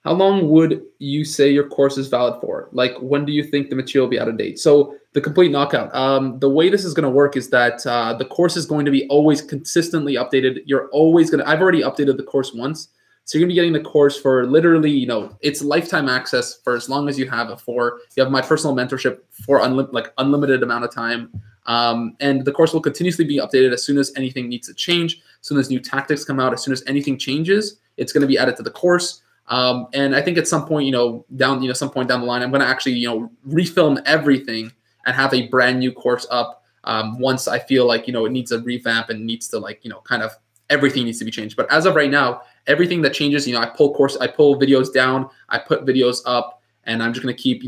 How long would you say your course is valid for? Like, when do you think the material will be out of date? So the complete knockout. The way this is going to work is that the course is going to be always consistently updated. I've already updated the course once. So you're going to be getting the course for literally, it's lifetime access for as long as you have it for. You have my personal mentorship for unlimited amount of time. And the course will continuously be updated as soon as anything needs to change, as soon as new tactics come out, as soon as anything changes, it's going to be added to the course. And I think at some point, some point down the line, I'm going to actually, refilm everything and have a brand new course up once I feel like, it needs a revamp and needs to kind of everything needs to be changed. But as of right now, everything that changes, I pull videos down, I put videos up, and I'm just going to keep,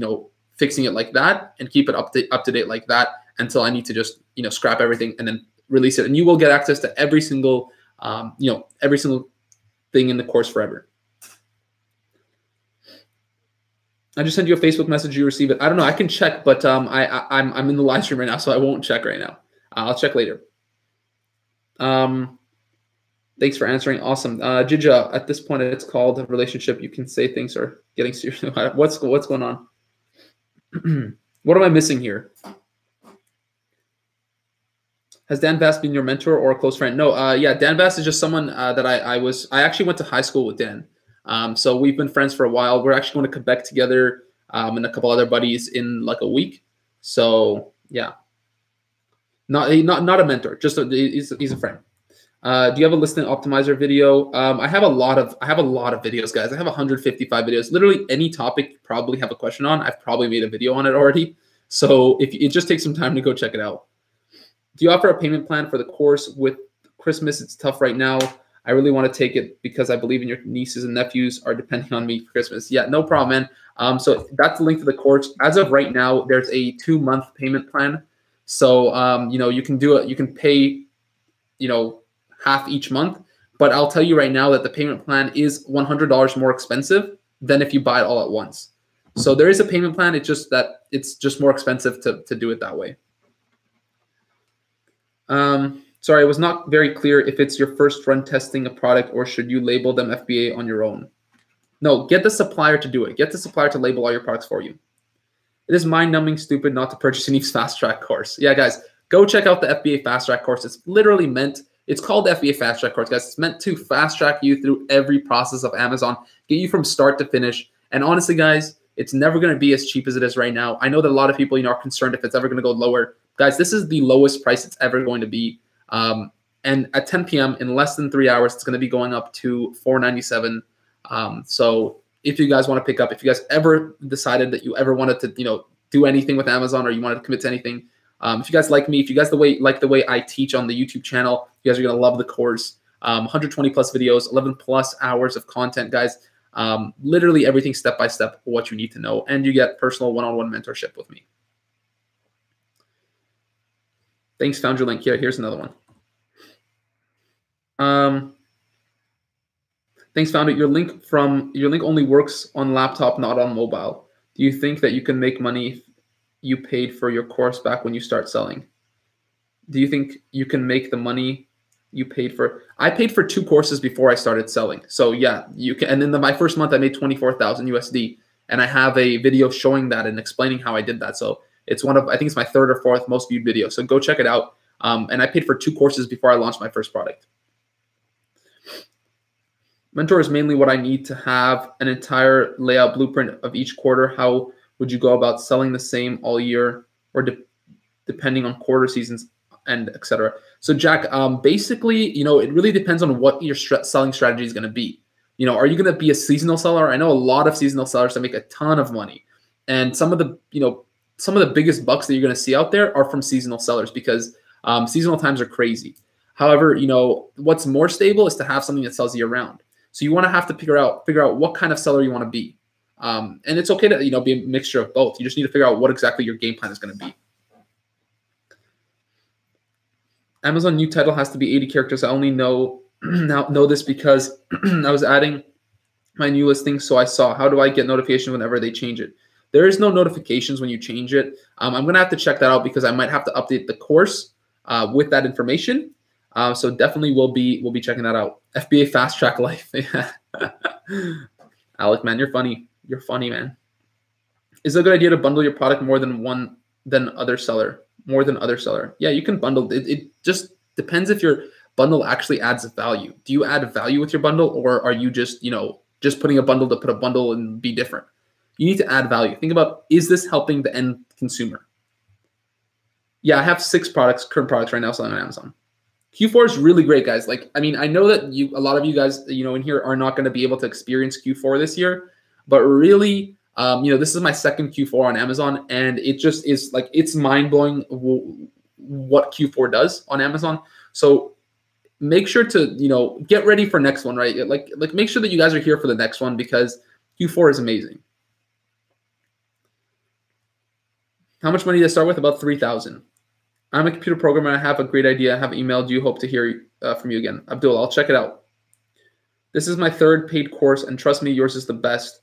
fixing it like that and keep it up to date like that until I need to just, scrap everything and then release it. And you will get access to every single thing in the course forever. I just sent you a Facebook message. You receive it. I don't know. I can check, but I'm in the live stream right now, so I won't check right now. I'll check later. Thanks for answering. Awesome. Jija, at this point, it's called a relationship. You can say things are getting serious. What's going on? What am I missing here? Has Dan Bass been your mentor or a close friend? No. Yeah, Dan Bass is just someone that I actually went to high school with Dan. So we've been friends for a while. We're actually going to Quebec together and a couple other buddies in like a week. So yeah, not a mentor, just he's a friend. Do you have a listing optimizer video? I have a lot of videos, guys. I have 155 videos. Literally any topic you probably have a question on, I've probably made a video on it already. So if it just takes some time to go check it out. Do you offer a payment plan for the course? With Christmas, it's tough right now. I really want to take it because I believe in your nieces and nephews are depending on me for Christmas. Yeah, no problem, man. So that's the link to the course. As of right now, there's a 2-month payment plan. So, you can do it. You can pay, half each month. But I'll tell you right now that the payment plan is $100 more expensive than if you buy it all at once. So there is a payment plan. It's just that it's just more expensive to do it that way. Sorry, it was not very clear if it's your first run testing a product or should you label them FBA on your own? No, get the supplier to do it. Get the supplier to label all your products for you. It is mind-numbing stupid not to purchase Yaniv's Fast Track course. Yeah, guys, go check out the FBA Fast Track course. It's literally it's called the FBA Fast Track course, guys. It's meant to fast track you through every process of Amazon, get you from start to finish. And honestly, guys, it's never going to be as cheap as it is right now. I know that a lot of people, are concerned if it's ever going to go lower. Guys, this is the lowest price it's ever going to be. And at 10 p.m. in less than 3 hours, it's going to be going up to $497. So if you guys want to pick up, if you guys ever decided that you ever wanted to, do anything with Amazon or you wanted to commit to anything, if you guys like me, if you guys like the way I teach on the YouTube channel, you guys are going to love the course. 120 plus videos, 11 plus hours of content, guys. Literally everything step by step, what you need to know, and you get personal one-on-one mentorship with me. Thanks, found your link. Here's another one. Thanks, found it. Your link only works on laptop, not on mobile. Do you think that you can make money you paid for your course back when you start selling? Do you think you can make the money you paid for? I paid for 2 courses before I started selling. So yeah, you can. And in my first month, I made 24,000 USD, and I have a video showing that and explaining how I did that. So it's one of, I think it's my 3rd or 4th most viewed video. So go check it out. And I paid for 2 courses before I launched my first product. Mentor is mainly what I need to have an entire layout blueprint of each quarter. How would you go about selling the same all year, or depending on quarter seasons and etc.? So Jack, basically, it really depends on what your selling strategy is going to be. Are you going to be a seasonal seller? I know a lot of seasonal sellers that make a ton of money, and some of the biggest bucks that you're going to see out there are from seasonal sellers, because seasonal times are crazy. However, what's more stable is to have something that sells year round. So you want to have to figure out what kind of seller you want to be. And it's okay to, be a mixture of both. You just need to figure out what exactly your game plan is going to be. Amazon new title has to be 80 characters. I only know this because I was adding my new listing, so I saw. How do I get notification whenever they change it? There is no notifications when you change it. I'm going to have to check that out, because I might have to update the course with that information. So definitely we'll be checking that out. FBA fast track life. Alec, man, you're funny. You're funny, man. Is it a good idea to bundle your product more than other seller? Yeah, you can bundle. It just depends if your bundle actually adds value. Do you add value with your bundle, or are you just putting a bundle to put a bundle and be different? You need to add value. Think about, is this helping the end consumer? Yeah, I have 6 current products right now selling on Amazon. Q4 is really great, guys. I know that a lot of you guys, in here are not going to be able to experience Q4 this year, but really, this is my 2nd Q4 on Amazon, and it just is it's mind blowing what Q4 does on Amazon. So make sure to, get ready for next one, right? Make sure that you guys are here for the next one, because Q4 is amazing. How much money did I start with? About 3,000. I'm a computer programmer. I have a great idea. I have emailed you. Hope to hear from you again. Abdul, I'll check it out. This is my 3rd paid course, and trust me, yours is the best.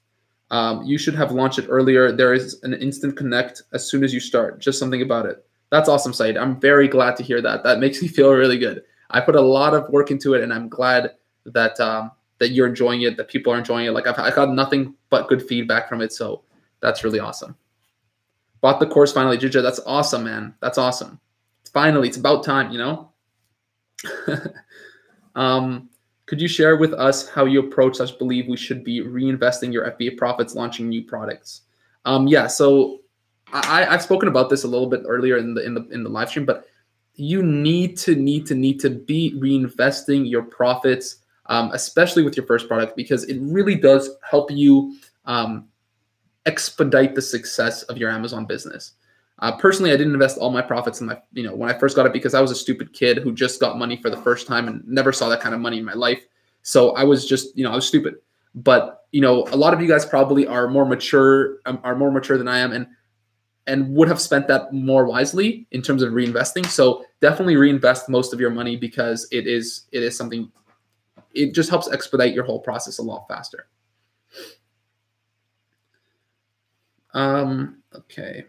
You should have launched it earlier. There is an instant connect as soon as you start. Just something about it. That's awesome, Said. I'm very glad to hear that. That makes me feel really good. I put a lot of work into it, and I'm glad that that you're enjoying it, that people are enjoying it. I got nothing but good feedback from it, so that's really awesome. Bought the course finally, Jija. That's awesome, man. That's awesome. Finally, it's about time, Could you share with us how you approach us? Believe we should be reinvesting your FBA profits, launching new products? Yeah, so I've spoken about this a little bit earlier in the live stream, but you need to be reinvesting your profits, especially with your first product, because it really does help you expedite the success of your Amazon business. Personally, I didn't invest all my profits in my, when I first got it, because I was a stupid kid who just got money for the first time and never saw that kind of money in my life. So I was just, I was stupid. But, a lot of you guys probably are more mature than I am, and would have spent that more wisely in terms of reinvesting. So definitely reinvest most of your money, because it is something, it just helps expedite your whole process a lot faster. Okay.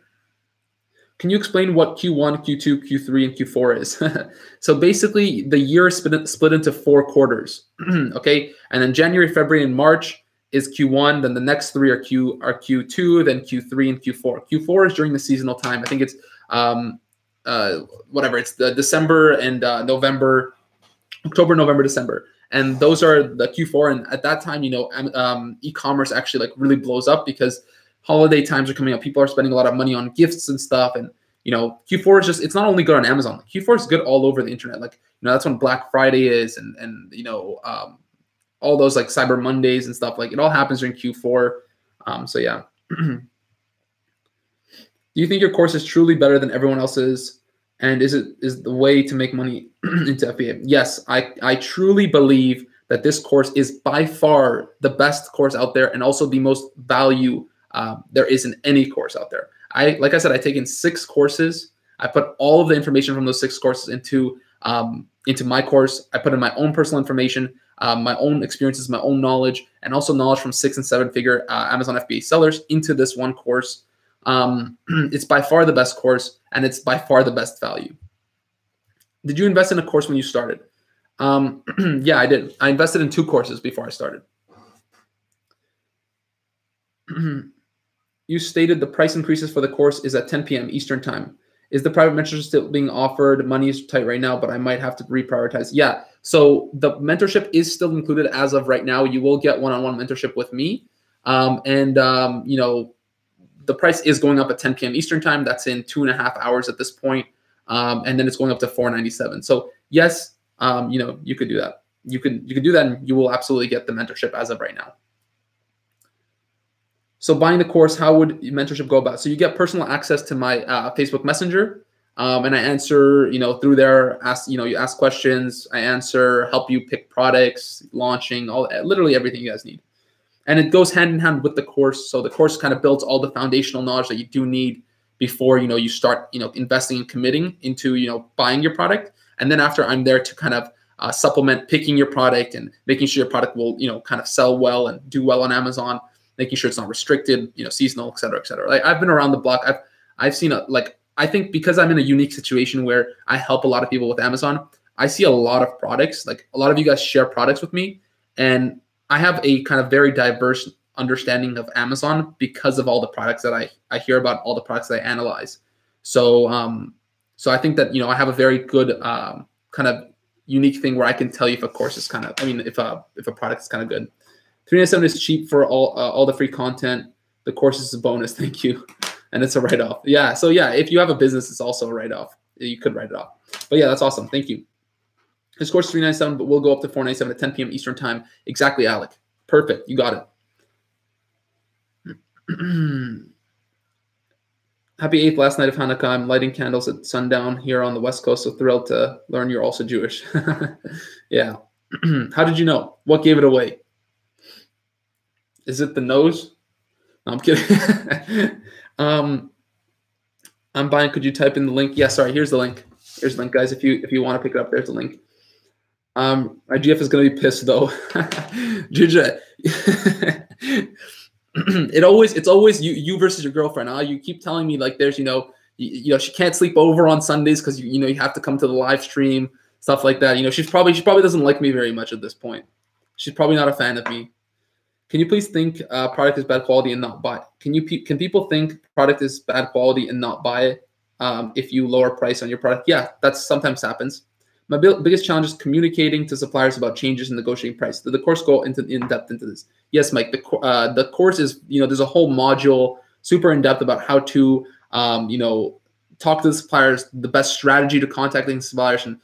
Can you explain what Q1, Q2, Q3, and Q4 is? So basically, the year is split into 4 quarters. Okay, and then January, February, and March is Q1. Then the next 3 are Q2, then Q3 and Q4. Q4 is during the seasonal time. I think it's whatever. It's the December and November, October, November, December, and those are the Q4. And at that time, e-commerce actually really blows up, because holiday times are coming up. People are spending a lot of money on gifts and stuff. And, Q4 is it's not only good on Amazon. Q4 is good all over the internet. That's when Black Friday is, and all those Cyber Mondays and stuff. It all happens during Q4. So yeah. Do you think your course is truly better than everyone else's? And is the way to make money into FBA? Yes, I truly believe that this course is by far the best course out there, and also the most value there isn't any course out there. Like I said, I've taken 6 courses. I put all of the information from those 6 courses into my course. I put in my own personal information, my own experiences, my own knowledge, and also knowledge from 6- and 7-figure Amazon FBA sellers into this one course. It's by far the best course, and it's by far the best value. Did you invest in a course when you started? Yeah, I did. I invested in 2 courses before I started. You stated the price increases for the course is at 10 p.m. Eastern time. Is the private mentorship still being offered? Money is tight right now, but I might have to reprioritize. Yeah, so the mentorship is still included as of right now. You will get one-on-one mentorship with me. You know, the price is going up at 10 p.m. Eastern time. That's in 2.5 hours at this point. And then it's going up to $497. So yes, you know, you could do that. You could do that, and you will absolutely get the mentorship as of right now. So buying the course, how would mentorship go about? So you get personal access to my Facebook Messenger, and I answer, you know, through there. You ask questions, I answer, help you pick products, launching, literally everything you guys need. And it goes hand in hand with the course. So the course kind of builds all the foundational knowledge that you do need before, you know, you start, you know, investing and committing into, you know, buying your product. And then after, I'm there to kind of supplement picking your product and making sure your product will, you know, kind of sell well and do well on Amazon, making sure it's not restricted, you know, seasonal, et cetera, et cetera. Like, I've been around the block. I've seen I think because I'm in a unique situation where I help a lot of people with Amazon, I see a lot of products. Like, a lot of you guys share products with me, and I have a kind of very diverse understanding of Amazon because of all the products that I hear about, all the products that I analyze. So so I think that, you know, I have a very good kind of unique thing where I can tell you if a course is kind of, I mean, if a product is kind of good. $397 is cheap for all the free content. The course is a bonus. Thank you. And it's a write-off. Yeah. So yeah, if you have a business, it's also a write-off. You could write it off. But yeah, that's awesome. Thank you. This course is $397, but we'll go up to $497 at 10 p.m. Eastern time. Exactly, Alec. Perfect. You got it. Happy 8th last night of Hanukkah. I'm lighting candles at sundown here on the West Coast. So thrilled to learn you're also Jewish. Yeah. How did you know? What gave it away? Is it the nose? No, I'm kidding. I'm buying. Could you type in the link? Yeah, sorry. Here's the link. Here's the link, guys. If you want to pick it up, there's the link. My GF is gonna be pissed though. Juja. It's always you versus your girlfriend. You keep telling me like there's, you know, she can't sleep over on Sundays because you know you have to come to the live stream, stuff like that. You know, she probably doesn't like me very much at this point. She's probably not a fan of me. Can you please think product is bad quality and not buy it? Can people think product is bad quality and not buy it if you lower price on your product? Yeah, that sometimes happens. My biggest challenge is communicating to suppliers about changes in negotiating price. Did the course go in depth into this? Yes, Mike. The course is, you know, there's a whole module super in depth about how to you know, talk to the suppliers, the best strategy to contacting suppliers, and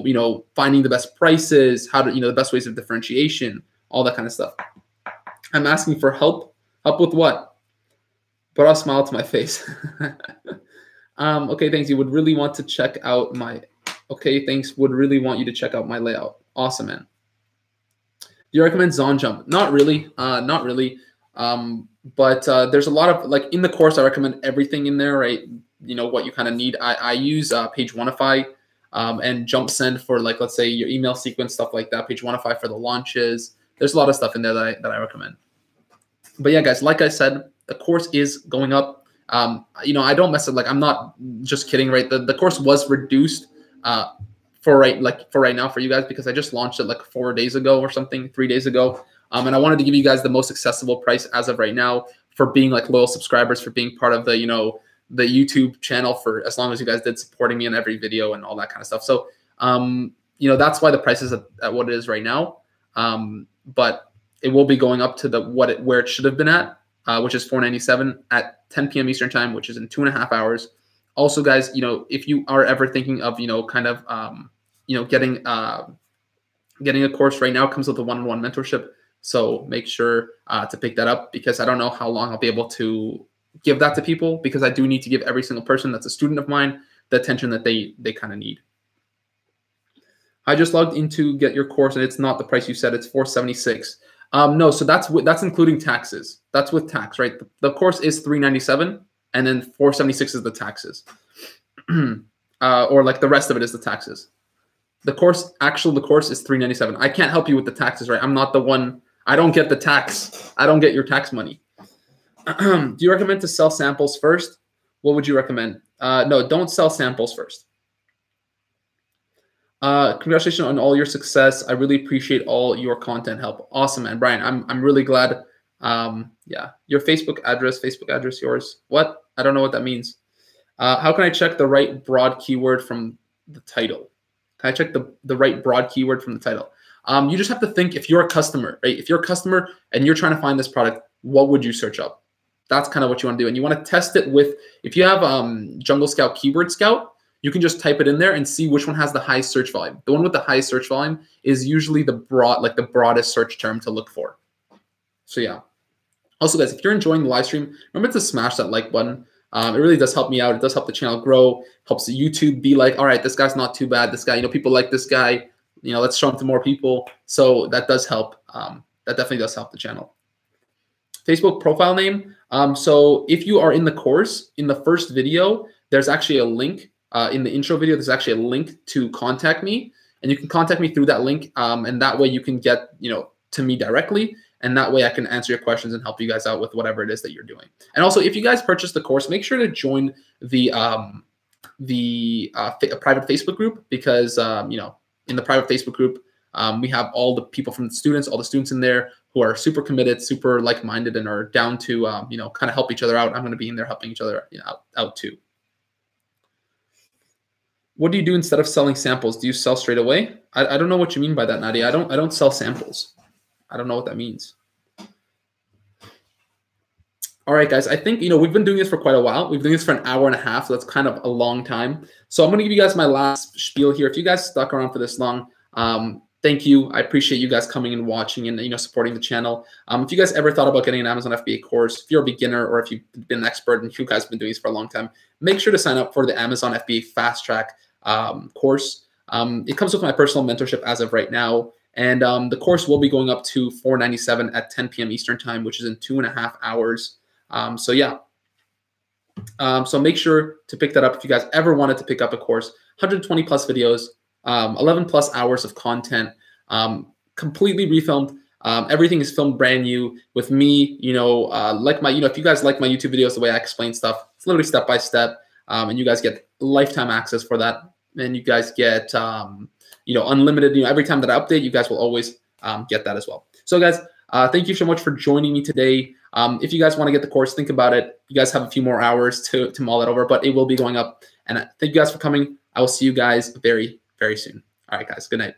you know, finding the best prices, how to, you know, the best ways of differentiation, all that kind of stuff. I'm asking for help. Help with what? Put a smile to my face. Okay, thanks. You would really want to check out my. Okay, thanks. Would really want you to check out my layout. Awesome, man. Do you recommend Zon Jump? Not really. Not really. But there's a lot of, like, in the course, I recommend everything in there, right? You know, what you kind of need. I use PageOneify and Jump Send for, like, let's say your email sequence, stuff like that. PageOneify for the launches. There's a lot of stuff in there that I recommend. But yeah, guys, like I said, the course is going up. You know, I don't mess up. Like, I'm not just kidding, right? The course was reduced for right now for you guys, because I just launched it like 4 days ago or something, 3 days ago. And I wanted to give you guys the most accessible price as of right now for being like loyal subscribers, for being part of the, you know, the YouTube channel for as long as you guys did, supporting me in every video and all that kind of stuff. So, you know, that's why the price is at what it is right now. But it will be going up to where it should have been at, which is $497 at 10 p.m. Eastern time, which is in 2.5 hours. Also, guys, you know, if you are ever thinking of, you know, kind of, you know, getting a course right now, comes with a one-on-one mentorship. So make sure to pick that up, because I don't know how long I'll be able to give that to people, because I do need to give every single person that's a student of mine the attention that they kind of need. I just logged in to get your course, and it's not the price you said. It's $476. No, so that's including taxes. That's with tax, right? The course is $397, and then $476 is the taxes, or like the rest of it is the taxes. The course is $397. I can't help you with the taxes, right? I'm not the one. I don't get the tax. I don't get your tax money. Do you recommend to sell samples first? What would you recommend? No, don't sell samples first. Congratulations on all your success. I really appreciate all your content help. Awesome, man. Brian, I'm really glad. Yeah, your Facebook address, yours. What? I don't know what that means. How can I check the right broad keyword from the title? Can I check the right broad keyword from the title? You just have to think, if you're a customer, right? If you're a customer and you're trying to find this product, what would you search up? That's kind of what you want to do. And you want to test it with, if you have Jungle Scout Keyword Scout, you can just type it in there and see which one has the highest search volume. The one with the highest search volume is usually the broadest search term to look for. So yeah. Also, guys, if you're enjoying the live stream, remember to smash that like button. It really does help me out. It does help the channel grow. Helps YouTube be like, all right, this guy's not too bad. This guy, people like this guy. Let's show him to more people. So that does help. That definitely does help the channel. Facebook profile name. So if you are in the course, in the first video, there's actually a link. In the intro video, there's actually a link to contact me, and you can contact me through that link, and that way you can get to me directly, and that way I can answer your questions and help you guys out with whatever it is that you're doing. And also, if you guys purchase the course, make sure to join the private Facebook group, because in the private Facebook group, we have all the people from the students, all the students in there who are super committed, super like-minded, and are down to kind of help each other out. I'm going to be in there helping each other out too. What do you do instead of selling samples? Do you sell straight away? I don't know what you mean by that, Nadia. I don't sell samples. I don't know what that means. All right, guys. I think we've been doing this for quite a while. We've been doing this for an hour and a half, so that's kind of a long time. So I'm going to give you guys my last spiel here. If you guys stuck around for this long, thank you. I appreciate you guys coming and watching and supporting the channel. If you guys ever thought about getting an Amazon FBA course, if you're a beginner or if you've been an expert and you guys have been doing this for a long time, make sure to sign up for the Amazon FBA Fast Track course. It comes with my personal mentorship as of right now, and the course will be going up to $497 at 10 p.m. Eastern time, which is in 2.5 hours. So yeah. So make sure to pick that up if you guys ever wanted to pick up a course. 120 plus videos, 11 plus hours of content, completely refilmed. Everything is filmed brand new with me. If you guys like my YouTube videos, the way I explain stuff, it's literally step by step, and you guys get lifetime access for that. And you guys get unlimited. Every time that I update, you guys will always get that as well. So guys, thank you so much for joining me today. If you guys want to get the course, think about it. You guys have a few more hours to mull that over, but it will be going up. And thank you guys for coming. I will see you guys very, very soon. All right, guys. Good night.